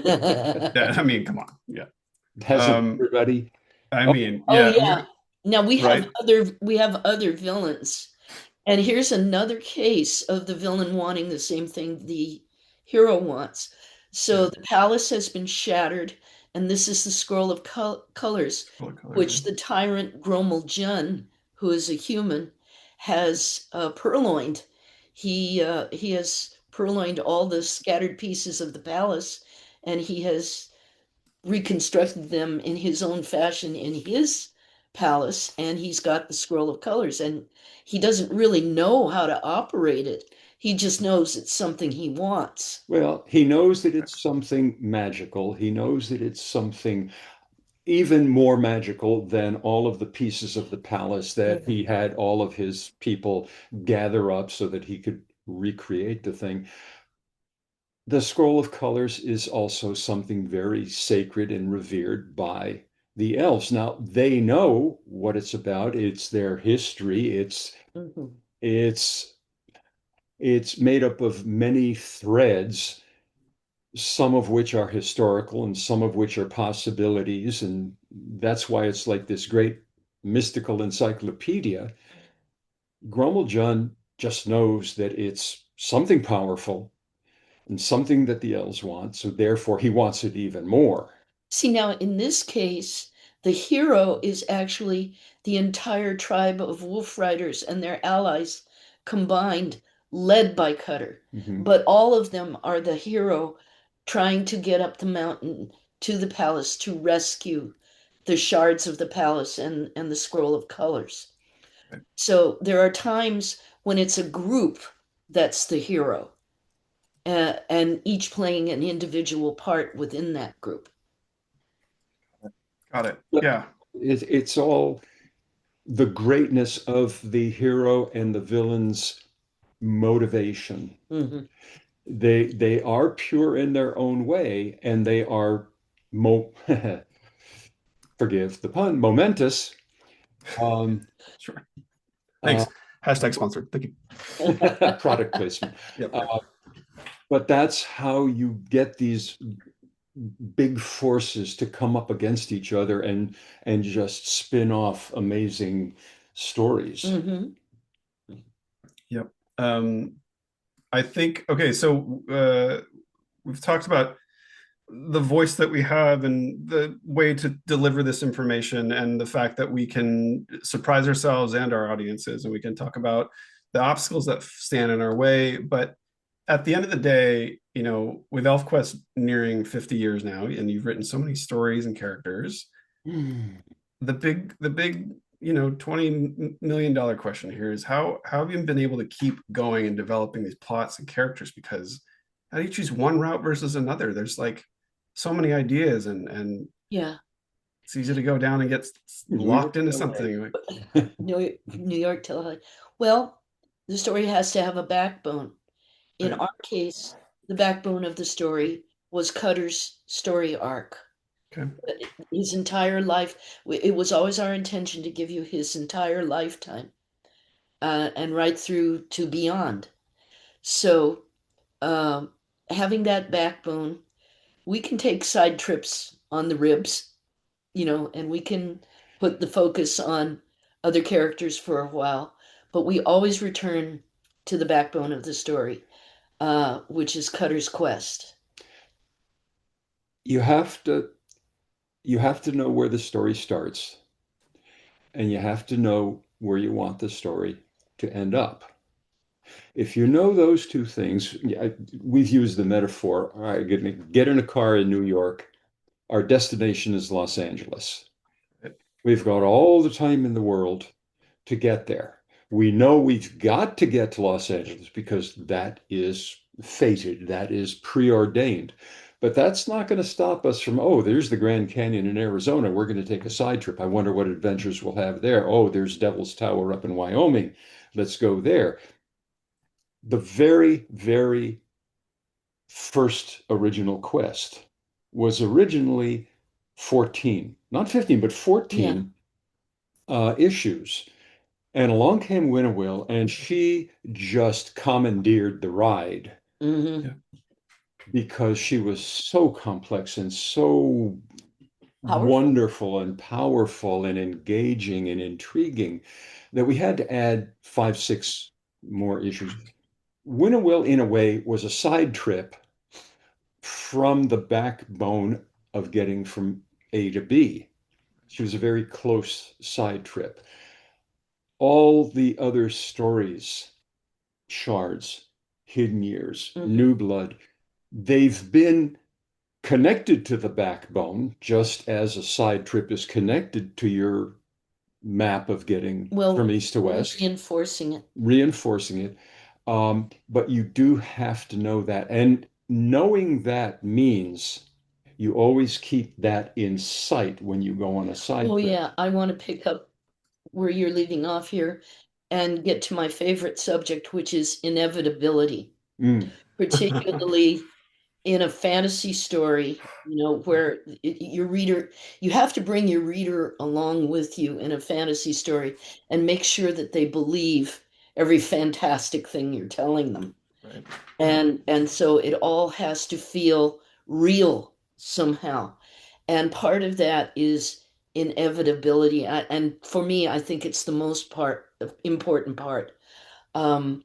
Yeah. I mean, come on. Yeah. Hasn't Um, everybody? I Oh, mean, Oh yeah, yeah. Now right. we have other villains. And here's another case of the villain wanting the same thing the hero wants. So Right. the palace has been shattered, and this is the scroll of colors, Scroll of colors, yeah. which the tyrant Gromel Jun, who is a human, has purloined. He has purloined all the scattered pieces of the palace, and he has reconstructed them in his own fashion in his palace, and he's got the scroll of colors, and he doesn't really know how to operate it. He just knows it's something he wants. well, he knows that it's something magical. He knows that it's something even more magical than all of the pieces of the palace that he had all of his people gather up so that he could recreate the thing. The scroll of colors is also something very sacred and revered by the elves. Now, they know what it's about. It's their history. Mhm. It's it's made up of many threads, some of which are historical and some of which are possibilities. And that's why it's like this great mystical encyclopedia. Gromeljohn just knows that it's something powerful and something that the elves want. So therefore, he wants it even more. See, now in this case, the hero is actually the entire tribe of wolf riders and their allies combined, led by Cutter. Mhm. But all of them are the hero trying to get up the mountain to the palace to rescue the shards of the palace and the scroll of colors. Right. So there are times when it's a group that's the hero, and each playing an individual part within that group. Got it. But Yeah. it's all the greatness of the hero and the villain's motivation. Mhm. They are pure in their own way, and they are mo forgive the pun, momentous. Um, Sure. uh, Thanks. Hashtag sponsored. Thank you. product placement. Yep. Yep. Uh, but that's how you get these big forces to come up against each other and just spin off amazing stories. Mhm. Yep. Um, I think okay, so we've talked about the voice that we have and the way to deliver this information and the fact that we can surprise ourselves and our audiences and we can talk about the obstacles that stand in our way. But at the end of the day, you know, with ElfQuest nearing 50 years now, and you've written so many stories and characters, Hmm. the big, you know, $20 million question here is how have you been able to keep going and developing these plots and characters? Because how do you choose one route versus another? There's like so many ideas and Yeah. it's easy to go down and get New locked York into to something. Like, LA. New York to well, the story has to have a backbone. In right. our case, the backbone of the story was Cutter's story arc. Okay. His entire life, it was always our intention to give you his entire lifetime, and right through to beyond. So, um, having that backbone, we can take side trips on the ribs, and we can put the focus on other characters for a while, but we always return to the backbone of the story, which is Cutter's quest. You have to you have to know where the story starts, and you have to know where you want the story to end up. If you know those two things, we've used the metaphor, all right, get in a car in New York. Our destination is Los Angeles. We've got all the time in the world to get there. We know we've got to get to Los Angeles because that is fated, that is preordained. But that's not going to stop us from, oh, there's the Grand Canyon in Arizona. We're going to take a side trip. I wonder what adventures we'll have there. Oh, there's Devil's Tower up in Wyoming. Let's go there. The very, very first original quest was originally 14, not 15, but Yeah. 14 issues. And along came Winnowill, and she just commandeered the ride Hmm. Yeah. because she was so complex and so Powerful. wonderful and powerful and engaging and intriguing that we had to add 5, 6 more issues. Winnowill, in a way, was a side trip from the backbone of getting from A to B. She was a very close side trip. All the other stories, Shards, Hidden Years, Hmm. New Blood, they've been connected to the backbone, just as a side trip is connected to your map of getting from Well, east to west, reinforcing it. reinforcing it. But you do have to know that. And knowing that means you always keep that in sight when you go on a side Oh, trip. yeah. I want to pick up where you're leaving off here and get to my favorite subject, which is inevitability, Mm. particularly in a fantasy story, where your reader, you have to bring your reader along with you in a fantasy story and make sure that they believe every fantastic thing you're telling them. Right. And so it all has to feel real somehow. And part of that is inevitability. And for me, I think it's the most important part. Um,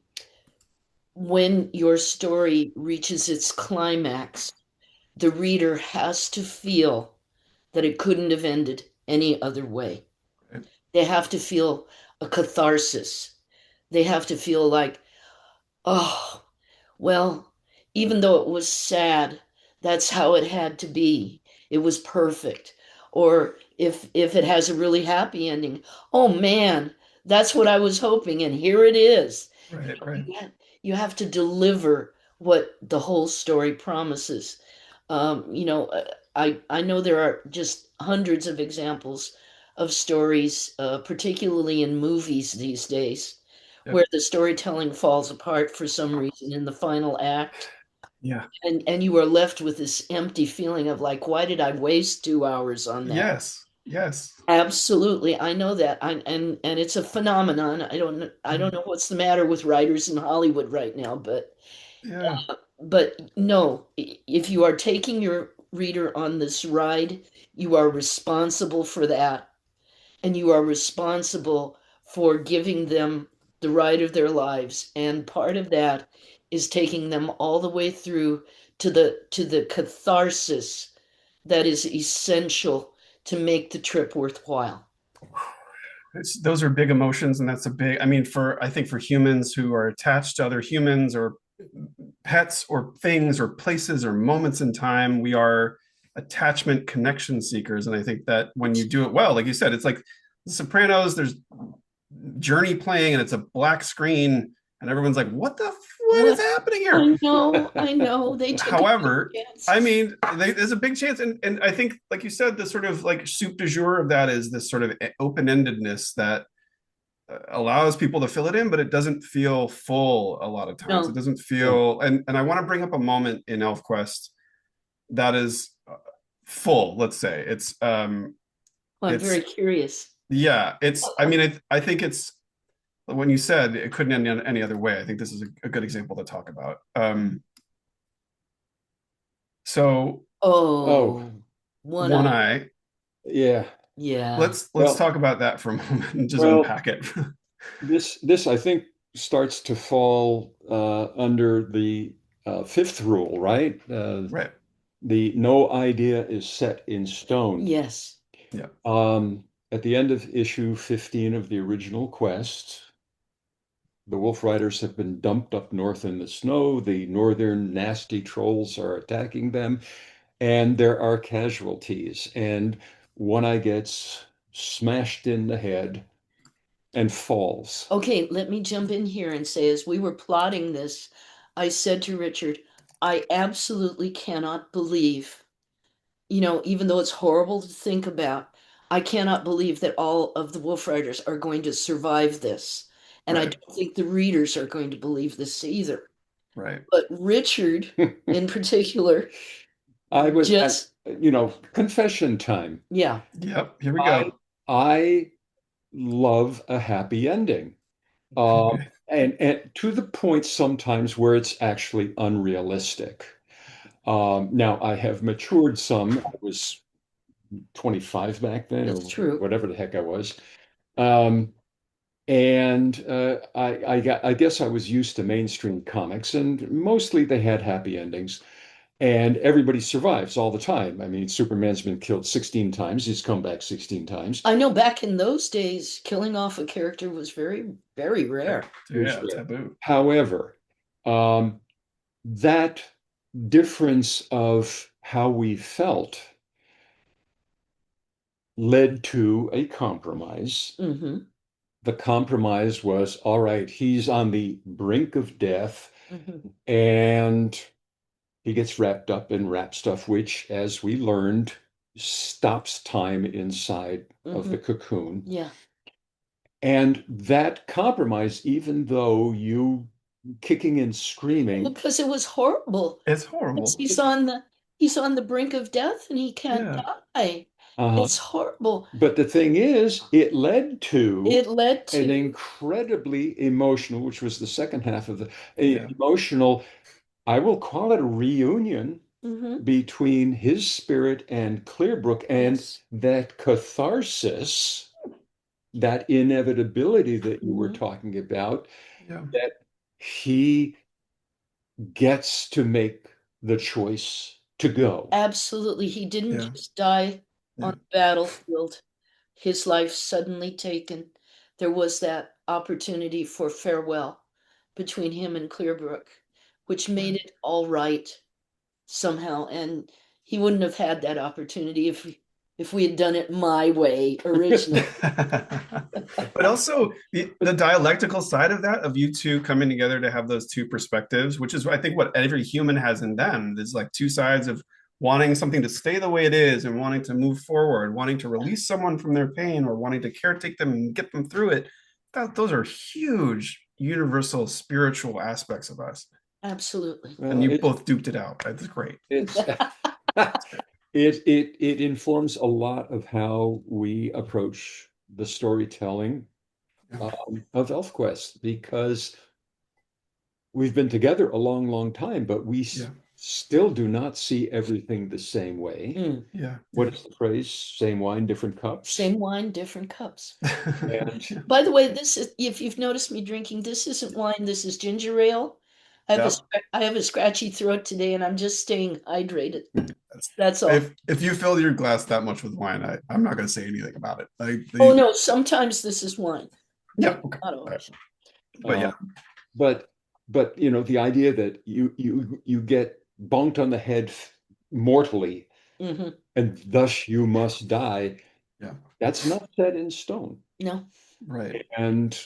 when your story reaches its climax, the reader has to feel that it couldn't have ended any other way. Right. They have to feel a catharsis. They have to feel like, oh, well, even though it was sad, that's how it had to be. It was perfect. Or if it has a really happy ending, oh man, that's what I was hoping, and here it is. Right. Right. You have to deliver what the whole story promises. I know there are just hundreds of examples of stories, particularly in movies these days, where Yep. the storytelling falls apart for some reason in the final act, Yeah. and you are left with this empty feeling of like, why did I waste 2 hours on that? Yes. Yes. Absolutely, I know that, and it's a phenomenon. I Yeah. don't know what's the matter with writers in Hollywood right now, Yeah. but no, if you are taking your reader on this ride, you are responsible for that, and you are responsible for giving them the ride of their lives. And part of that is taking them all the way through to the catharsis that is essential to make the trip worthwhile. Those are big emotions, and that's a big, I mean, I think for humans who are attached to other humans or pets or things or places or moments in time, we are attachment connection seekers. And I think that when you do it well, like you said, it's like The Sopranos, there's Journey playing and it's a black screen and everyone's like, what is What? happening here? I know. They took a However, big I chance. mean, there's a big chance, and I think, like you said, the sort of like soup du jour of that is this sort of open-endedness that allows people to fill it in, but it doesn't feel full a lot of times. It No. doesn't No. feel, and I want to bring up a moment in ElfQuest that is full. Let's say Well, I'm it's very curious. yeah, I mean, I think it's when you said it couldn't end any other way. I think this is a good example to talk about. So Oh, Oh, one One eye. Eye. yeah. Yeah. Let's Well, talk about that for a moment and just well, unpack it. this I think starts to fall under the fifth rule, right? Right. The no idea is set in stone. Yes. Yeah. At the end of issue 15 of the original quest, the Wolf Riders have been dumped up north in the snow. The northern nasty trolls are attacking them, and there are casualties. And One Eye gets smashed in the head and falls. Okay, let me jump in here and say, as we were plotting this, I said to Richard, I absolutely cannot believe, even though it's horrible to think about, I cannot believe that all of the Wolf Riders are going to survive this. And I Right. don't think the readers are going to believe this either. Right. But Richard, in particular, I was, just, confession time. yeah. Yep. Here we I go. I love a happy ending. Okay. And to the point sometimes where it's actually unrealistic. Now I have matured some. I was 25 back then, or That's true. whatever the heck I was. Um, and I guess I was used to mainstream comics, and mostly they had happy endings, and everybody survives all the time. I mean, Superman's been killed 16 times. He's come back 16 times. I know back in those days, killing off a character was very, very rare. Yeah. Taboo. However, um, that difference of how we felt led to a compromise. Hmm. The compromise was, all right, he's on the brink of death Hmm. and he gets wrapped up in wrap stuff, which, as we learned, stops time inside of the Hmm. cocoon. Yeah. And that compromise, even though you kicking and screaming, Because it was horrible. It's It's- horrible. he's on the brink of death and he can't Yeah. die. uh, It's horrible. but the thing is, it led to It led an to, incredibly emotional, which was the second half of the Yeah. emotional, I will call it a reunion hmm between his spirit and Clearbrook, and yes. that catharsis, that inevitability that you were Hmm. talking about, Yeah. that he gets to make the choice to go. Absolutely. He didn't Yeah. just die on Yeah. the battlefield, his life suddenly taken. There was that opportunity for farewell between him and Clearbrook, which made Right. it all right somehow. And he wouldn't have had that opportunity if we had done it my way originally. But also the dialectical side of that, of you two coming together to have those two perspectives, which is I think what every human has in them. There's like two sides of wanting something to stay the way it is and wanting to move forward, wanting to release someone from their pain or wanting to caretake them and get them through it. Those are huge universal spiritual aspects of us. Absolutely. And Well, you both duped it out. That's great. it's That's great. it informs a lot of how we approach the storytelling Yeah. of ElfQuest, because we've been together a long, long time, but we Yeah. still do not see everything the same way. Mm. Yeah. What is the phrase? Same wine, different cups. Same wine, different cups. And By the way, this is, if you've noticed me drinking, this isn't wine, this is ginger ale. Yeah. I have a scratchy throat today, and I'm just staying hydrated. That's, That's all. if you fill your glass that much with wine, I'm not going to say anything about it. Oh no, sometimes this is wine, Yeah. but Okay. not All right. always. But yeah. But the idea that you get bonked on the head mortally, Hmm. and thus you must die, Yeah. that's not set in stone. No, Right. And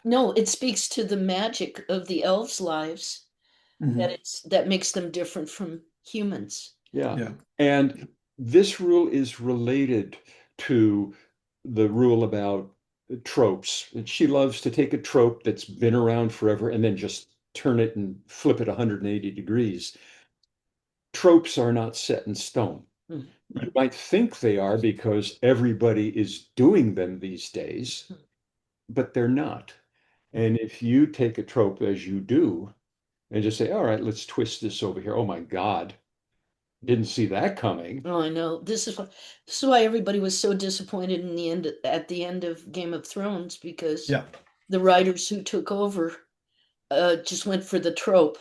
no, it speaks to the magic of the elves' lives Mhm. that makes them different from humans. yeah, Yeah. and this rule is related to the rule about tropes. She loves to take a trope that's been around forever and then just turn it and flip it 180 degrees. Tropes are not set in stone. Mm. You might think they are because everybody is doing them these days, but they're not. And if you take a trope as you do and just say, all right, let's twist this over here. Oh my God, didn't see that coming. Oh, I know. This is why everybody was so disappointed at the end of Game of Thrones, because Yeah. the writers who took over just went for the trope.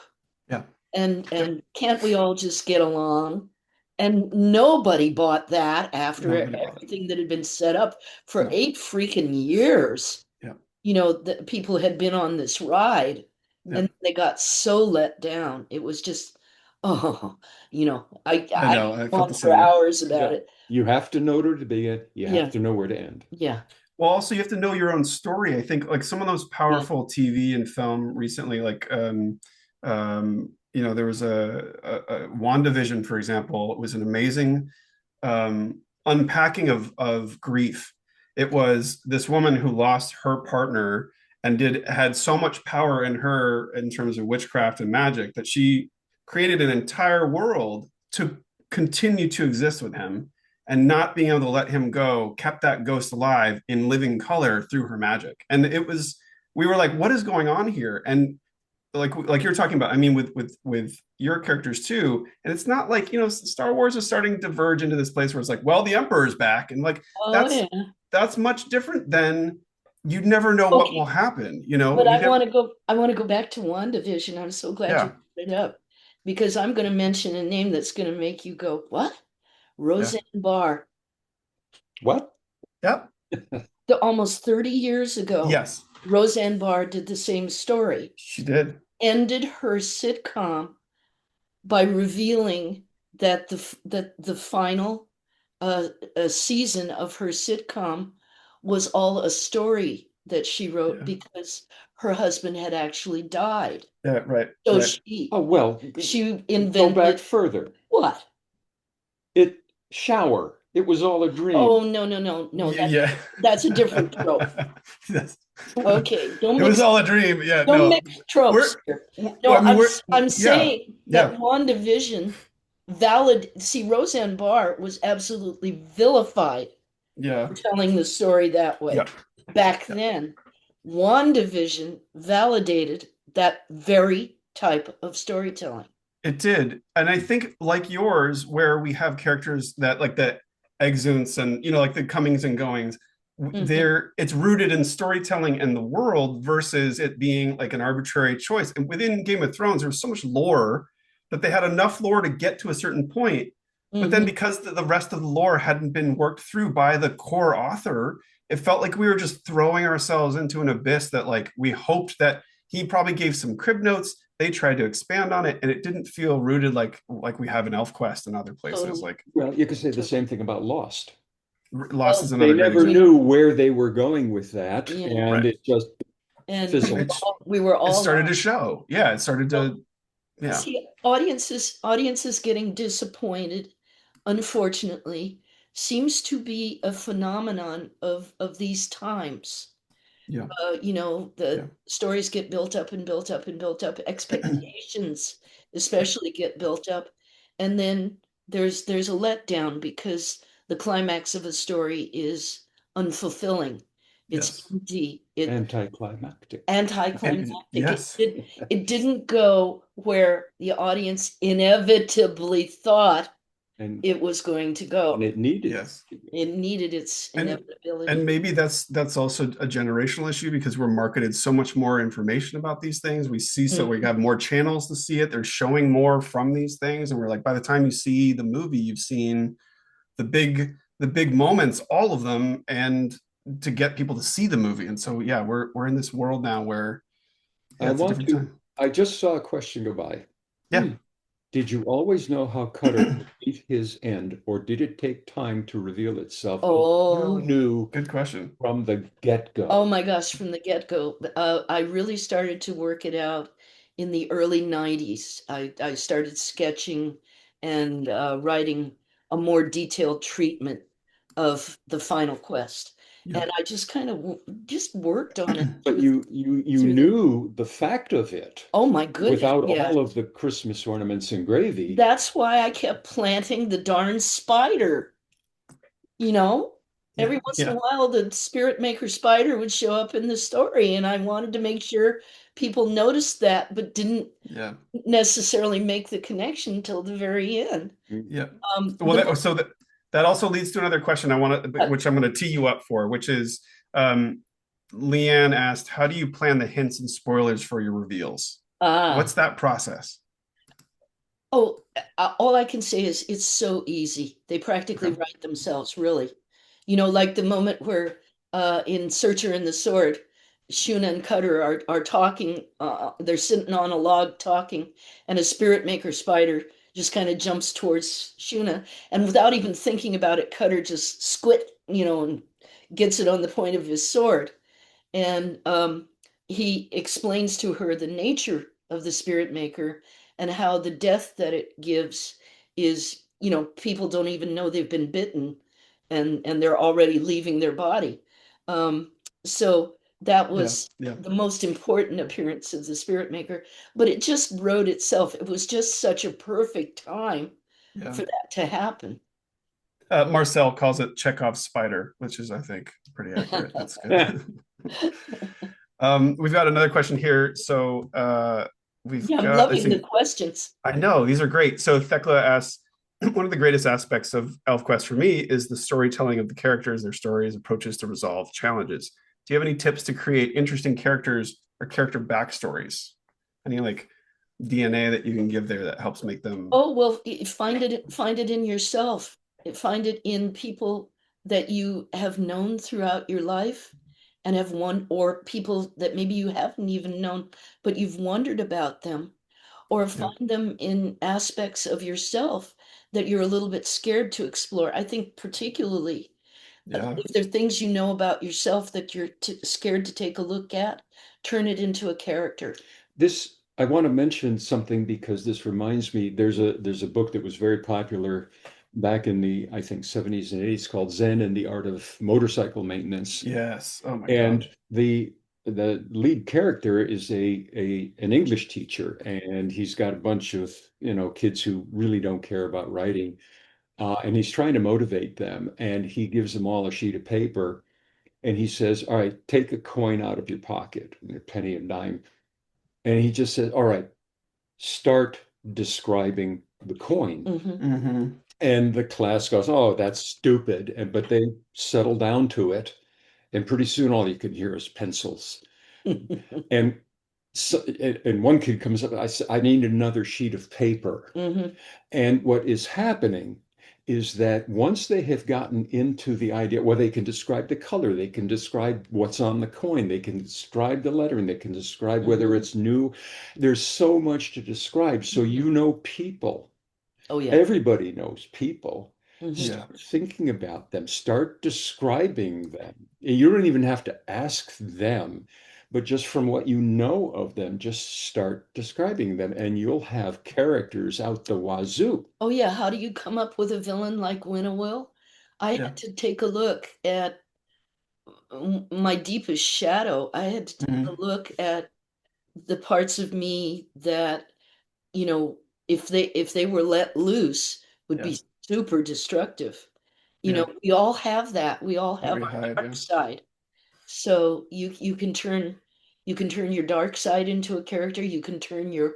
Yeah. And can't we all just get along? And nobody bought that after Nobody bought it. everything that had been set up for No. 8 freaking years. Yeah. You know, the people had been on this ride, Yeah. and they got so let down. It was just, oh, I I I know. could I go felt on the for same. hours about Yeah. it. You have to know where to begin. You have Yeah, to know where to end. yeah, Well, also you have to know your own story. I think like some of those yeah. powerful TV and film recently, like there was a WandaVision, for example. It was an amazing unpacking of grief. It was this woman who lost her partner and had so much power in her in terms of witchcraft and magic that she created an entire world to continue to exist with him, and not being able to let him go kept that ghost alive in living color through her magic. And we were like, what is going on here? And like you're talking about, I mean, with your characters too. And it's not like, Star Wars is starting to diverge into this place where it's like, well, the Emperor's back, and like Oh that's yeah. that's much different than you never know what will Okay, happen. but You never. I want to go back to WandaVision. I'm so glad you Yeah. brought it up, because I'm going to mention a name that's going to make you go, "What?" Yeah. Roseanne Barr. What? Yep. Almost 30 years ago, Yes, Roseanne Barr did the same story, she did. ended her sitcom by revealing that the final season of her sitcom was all a story that she wrote Yeah. because her husband had actually died. Yeah. Right. So Right. Oh, well, she go back invented further. what? Shower. It was all a dream. Oh no, no, no, no, Yeah. that's a different trope. Yes. Okay, It was all a dream. Yeah. don't No. mix tropes We're. here. I No, mean, I'm yeah. saying that Yeah. WandaVision see, Roseanne Barr was absolutely vilified Yeah. for telling the story that way Yeah. back Yeah. then. WandaVision validated that very type of storytelling. It did. And I think like yours, where we have characters that like the exuns and like the comings and goings, Mhm. it's rooted in storytelling and the world versus it being like an arbitrary choice. And within Game of Thrones, there was so much lore that they had enough lore to get to a certain point. But then Mhm. because the rest of the lore hadn't been worked through by the core author, it felt like we were just throwing ourselves into an abyss that like we hoped that he probably gave some crib notes. They tried to expand on it, and it didn't feel rooted like we have in ElfQuest and other places. Totally. Like Well, you could say the same thing about Lost. Lost Well, is They another great never example. knew where they were going with that, yeah. and Right. it just And fizzled. we were It all started to lost. show. Yeah, it started Well, to. Yeah. see, audiences getting disappointed, unfortunately, seems to be a phenomenon of these times. Yeah. The Yeah. stories get built up and built up and built up. Expectations, especially, get built up, and then there's a letdown because the climax of a story is unfulfilling. It's Yes. empty. Anticlimactic. And Anticlimactic. yes. It didn't go where the audience inevitably thought and it was going to go. it needed. Yes. It needed its And inevitability. maybe that's also a generational issue because we're marketed so much more information about these things. We see so we have more channels to see it. They're showing more from these things, and we're like, by the time you see the movie, you've seen the big moments, all of them, and to get people to see the movie. And so yeah, we're in this world now where yeah, I it's a want different to, time. I just saw a question go by. Yeah. Did you always know how Cutter would meet his end, or did it take time to reveal itself? And you Oh, knew Good question. from the oh get-go. my gosh, from the get-go. I really started to work it out in the early 90s. I started sketching and writing a more detailed treatment of the final quest. Yeah. And I just kind of just worked on it But you through the, knew the fact of it oh my goodness, without yeah. all of the Christmas ornaments and gravy. That's why I kept planting the darn spider. You know, Yeah. every once in a Yeah. while the spirit maker spider would show up in the story, and I wanted to make sure people noticed that, but didn't Yeah. necessarily make the connection till the very end. Yeah. Well, The that also leads to another question I want to, uh, which I'm going to tee you up for, which is um, Leanne asked, "How do you plan the hints and spoilers for your reveals? ah, What's that process?" oh, all I can say is it's so easy. They practically Okay. write themselves, really. You know, like the moment where in Searcher and the Sword, Shuna and Cutter are talking, they're sitting on a log talking, and a spirit maker spider just kind of jumps towards Shuna, and without even thinking about it, Cutter just squit, and gets it on the point of his sword. And he explains to her the nature of the spirit maker and how the death that it gives is, people don't even know they've been bitten, and they're already leaving their body. Um, so that Yeah. was Yeah. the most important appearance of the spirit maker, but it just wrote itself. It was just such a perfect time Yeah. for that to happen. Marcel calls it Chekhov's spider, which is, I think, pretty accurate. That's good. We've got another question here. So we've Yeah, I'm got, let's loving the see, questions. I know these are great. So Thecla asks, one of the greatest aspects of ElfQuest for me is the storytelling of the characters, their stories, approaches to resolve challenges. Do you have any tips to create interesting characters or character backstories? Any like DNA that you can give there that helps make them? Oh, well, find it in yourself. Find it in people that you have known throughout your life and have or people that maybe you haven't even known, but you've wondered about them. Or Yeah, find them in aspects of yourself that you're a little bit scared to explore. I think particularly yeah, if there are things you know about yourself that you're scared to take a look at, turn it into a character. This I want to mention something because this reminds me there's a book that was very popular back in the I think 70s and 80s called Zen and the Art of Motorcycle Maintenance. yes. Oh my God. And the lead character is an English teacher, and he's got a bunch of kids who really don't care about writing, and he's trying to motivate them, and he gives them all a sheet of paper, and he says, "All right, take a coin out of your pocket, a penny and dime," and he just says, "All right, start describing the coin." Hmm. Mm-hmm. And the class goes, "Oh, that's stupid," but they settle down to it, and pretty soon all you can hear is pencils. And so, and one kid comes up, I need another sheet of paper. Hmm. And what is happening is that once they have gotten into the idea, well, they can describe the color, they can describe what's on the coin, they can describe the lettering, they can describe whether Hmm. it's new. There's so much to describe. So you know people. Oh yeah. Everybody knows people. Hmm. Yeah. Start thinking about them, start describing them. You don't even have to ask them, but just from what you know of them, just start describing them, and you'll have characters out the wazoo. Oh yeah. How do you come up with a villain like Winnowill? I Yeah. had to take a look at my deepest shadow. I had to take a Mm-hmm. look at the parts of me that, you know, if they were let loose, would Yeah. be super destructive. Yeah. We all have that. We all That have we our hide. dark Yeah. side. So you can turn your dark side into a character. You can turn your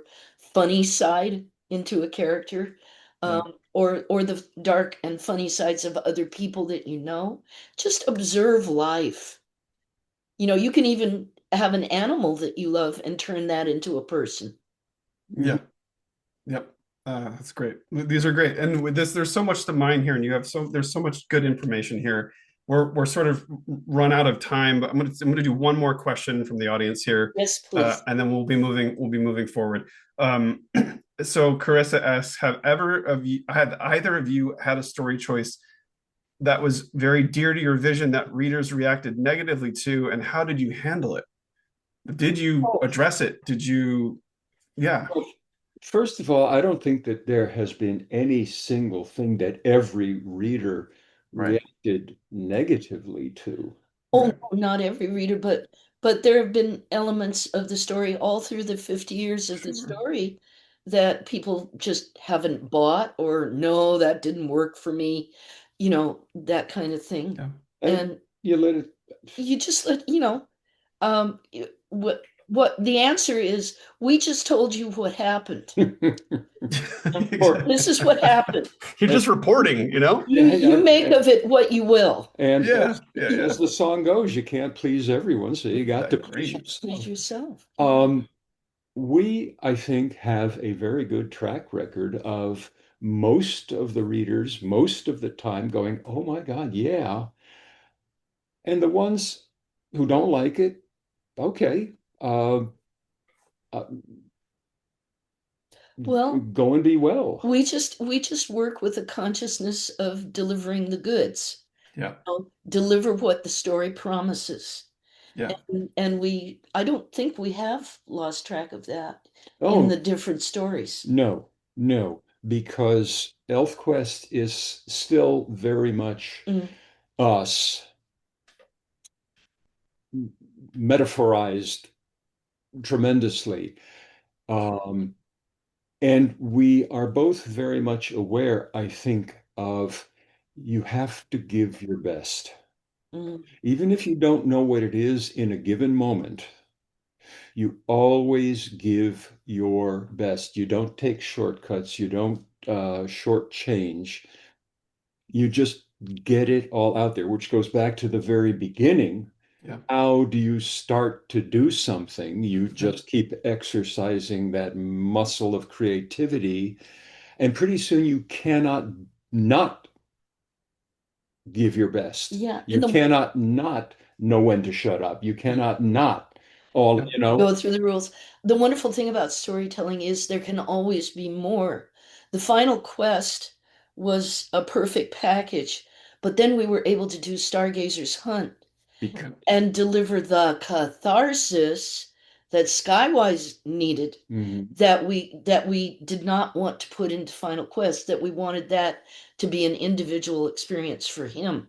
funny side into a character. Yeah. or the dark and funny sides of other people that you know. Just observe life. You can even have an animal that you love and turn that into a person. Yeah. Yep. That's great. These are great. And with this, there's so much to mine here, and there's so much good information here. We're sort of run out of time, but I'm gonna do one more question from the audience here, Yes, please. and then we'll be moving forward. So Carissa asks, have either of you had a story choice that was very dear to your vision that readers reacted negatively to, and how did you handle it? Did you Oh, address it? Did you? Yeah. well, first of all, I don't think that there has been any single thing that every reader Right. reacted negatively to. Oh, Right. no, not every reader, but there have been elements of the story all through the 50 years of the Sure. story that people just haven't bought, or no, that didn't work for me, that kind of thing. Yeah. And And you let it. you just what the answer is, we just told you what happened. Or, This is what happened. You're and, just reporting, you know? You you make and, of it what you will. and Yeah. Yeah. Yeah. as the song goes, you can't please everyone, so you got to please Great. Please yourself. yourself. We, I think, have a very good track record of most of the readers, most of the time going, oh my God, yeah. And the ones who don't like it, okay, uh, Well, go and be well. we just work with a consciousness of delivering the goods. Yeah. Deliver what the story promises. Yeah. And I don't think we have lost track of that in the Oh, different stories. no, no, because ElfQuest is still very much Mm, us, metaphorized tremendously. Um, and we are both very much aware, I think, of you have to give your best. mm, Even if you don't know what it is in a given moment, you always give your best. You don't take shortcuts. You don't shortchange. You just get it all out there, which goes back to the very beginning. Yeah. How do you start to do something? You Yeah. just keep exercising that muscle of creativity, and pretty soon you cannot not give your best. yeah, You and the cannot not know when to shut up. You cannot not all, Yeah. go through the rules. The wonderful thing about storytelling is there can always be more. The final quest was a perfect package, but then we were able to do Stargazer's Hunt because and deliver the catharsis that Skywise needed, mhm. that we did not want to put into Final Quest, that we wanted that to be an individual experience for him.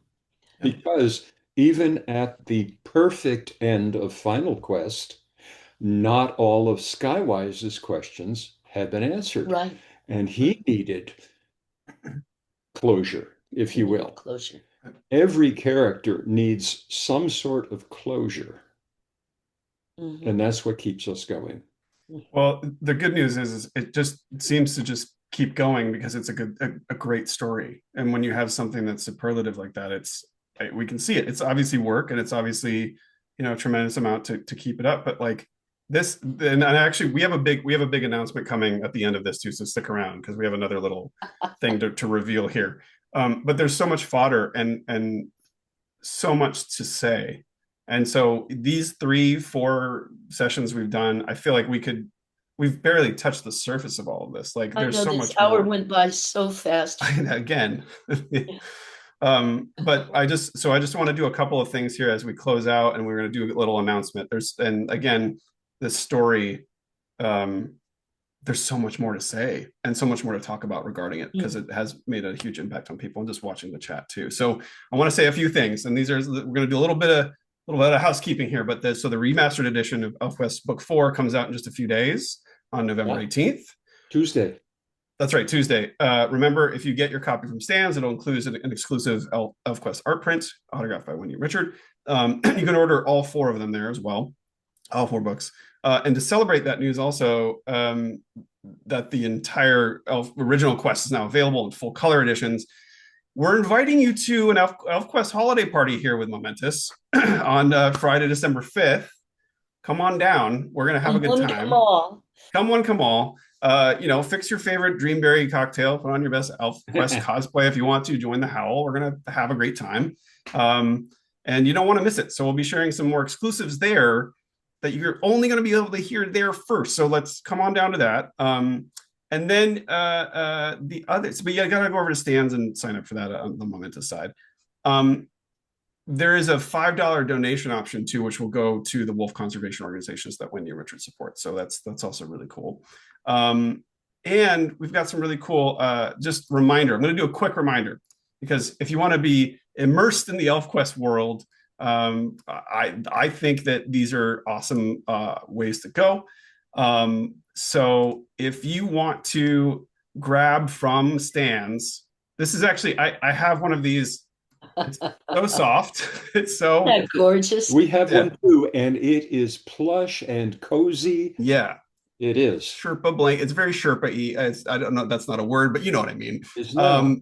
Yeah. Because even at the perfect end of Final Quest, not all of Skywise's questions had been answered, Right. and he needed closure, if He you needed will. closure. Every character needs some sort of closure, Hmm. and that's what keeps us going. Well, the good news is it just seems to just keep going because it's a great story. And when you have something that's superlative like that, we can see it. It's obviously work, and it's obviously, a tremendous amount to keep it up. But like this, and actually we have a big announcement coming at the end of this too. So stick around because we have another little thing to reveal here. But there's so much fodder and so much to say. And so these 3-4 sessions we've done, I feel like we've barely touched the surface of all of this. Like I there's know so this much hour more. went by so fast. Again. But I just want to do a couple of things here as we close out, and we're going to do a little announcement. And again, this story, um, there's so much more to say and so much more to talk about regarding it because it has made a huge impact on people and just watching the chat too. So I want to say a few things, and we're going to do a little bit of housekeeping here. But so the remastered edition of ElfQuest Book 4 comes out in just a few days on November Yeah. 18th. Tuesday. That's right, Tuesday. Remember, if you get your copy from Stans, it'll include an exclusive ElfQuest art print autographed by Wendy and Richard. You can order all 4 of them there as well, all 4 books. And to celebrate that news, also, that the entire original quest is now available in full color editions. We're inviting you to an ElfQuest holiday party here with Momentus on Friday, December 5th. Come on down. We're going to have a good time. Come all. Come one, come all. Fix your favorite Dreamberry cocktail. Put on your best ElfQuest cosplay if you want to. Join the Howl. We're going to have a great time. And you don't want to miss it. So we'll be sharing some more exclusives there that you're only going to be able to hear there first. So let's come on down to that. And then the others, but you got to go over to Stands and sign up for that on the Momentus side. There is a $5 donation option too, which will go to the wolf conservation organizations that Wendy and Richard support. So that's also really cool. And we've got some really cool, just reminder. I'm going to do a quick reminder because if you want to be immersed in the ElfQuest world, I think that these are awesome ways to go. So if you want to grab from Stands, this is actually, I have one of these. It's so soft. It's so gorgeous. We have one too, and it is plush and cozy. Yeah. It is. Sherpa blanket. It's very Sherpa-y. I don't know, that's not a word, but you know what I mean. It's not.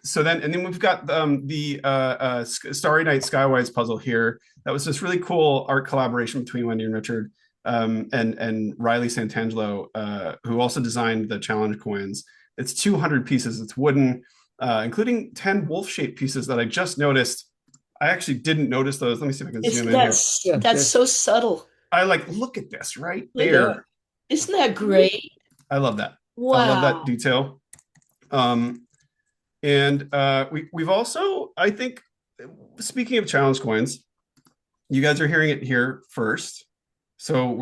So then we've got the Starry Night Skywise puzzle here. That was this really cool art collaboration between Wendy and Richard and Riley Santangelo, who also designed the challenge coins. It's 200 pieces. It's wooden, including 10 wolf-shaped pieces that I just noticed. I actually didn't notice those. Let me see if I can zoom in here. That's so subtle. I look at this right there. Isn't that great? I love that. Wow. I love that detail. And we've also, I think, speaking of challenge coins, you guys are hearing it here first. So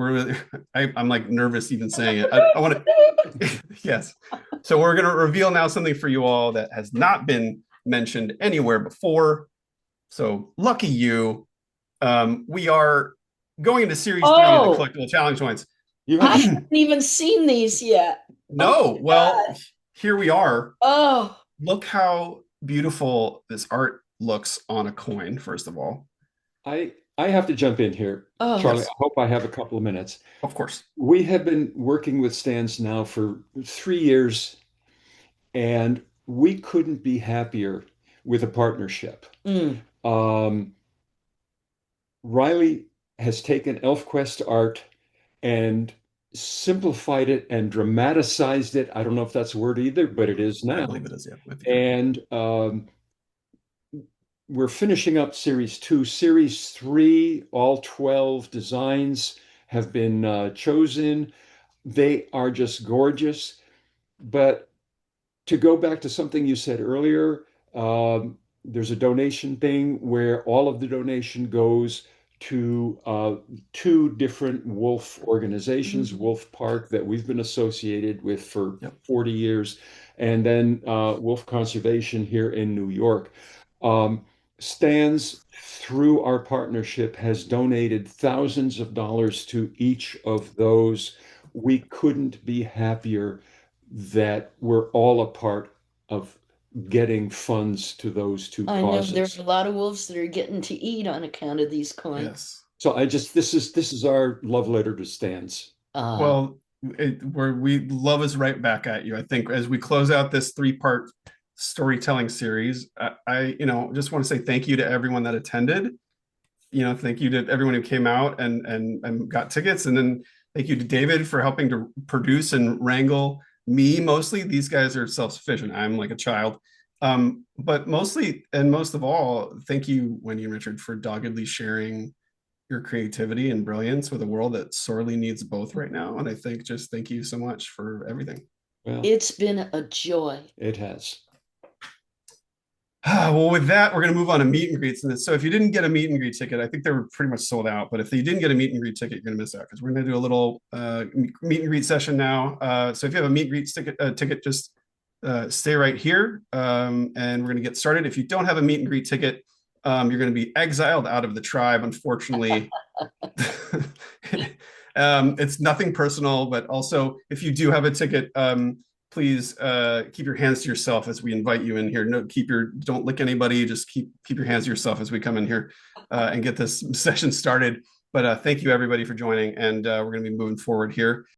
I'm like nervous even saying it. I want to, yes. So we're going to reveal now something for you all that has not been mentioned anywhere before. So lucky you. We are going into series 3 of the collectible challenge coins. I haven't even seen these yet. No, well, here we are. Oh, look how beautiful this art looks on a coin, first of all. I have to jump in here, Charlie. Yes. I hope I have a couple of minutes. Of course. We have been working with Stands now for 3 years, and we couldn't be happier with a partnership. Riley has taken ElfQuest art and simplified it and dramatized it. I don't know if that's a word either, but it is now. I believe it is, yeah. And we're finishing up series 2. Series 3, all 12 designs have been chosen. They are just gorgeous. But to go back to something you said earlier, there's a donation thing where all of the donation goes to 2 different wolf organizations, Wolf Park, that we've been associated with for 40 years, and then Wolf Conservation here in New York. Stands, through our partnership, has donated thousands of dollars to each of those. We couldn't be happier that we're all a part of getting funds to those 2 causes. I know there's a lot of wolves that are getting to eat on account of these coins. Yes. So this is our love letter to Stands. Well, we love is right back at you. I think as we close out this 3-part storytelling series, I just want to say thank you to everyone that attended. Thank you to everyone who came out and got tickets, and then thank you to David for helping to produce and wrangle me. Mostly, these guys are self-sufficient. I'm like a child. But mostly and most of all, thank you, Wendy and Richard, for doggedly sharing your creativity and brilliance with a world that sorely needs both right now. And I think just thank you so much for everything. Well, it's been a joy. It has. Well, with that, we're going to move on to meet and greets. So if you didn't get a meet and greet ticket, I think they were pretty much sold out. But if you didn't get a meet and greet ticket, you're going to miss out because we're going to do a little meet and greet session now. So if you have a meet and greet ticket, just stay right here, and we're going to get started. If you don't have a meet and greet ticket, you're going to be exiled out of the tribe, unfortunately. It's nothing personal, but also if you do have a ticket, please keep your hands to yourself as we invite you in here. Don't lick anybody. Just keep your hands to yourself as we come in here and get this session started. But thank you everybody for joining, and we're going to be moving forward here.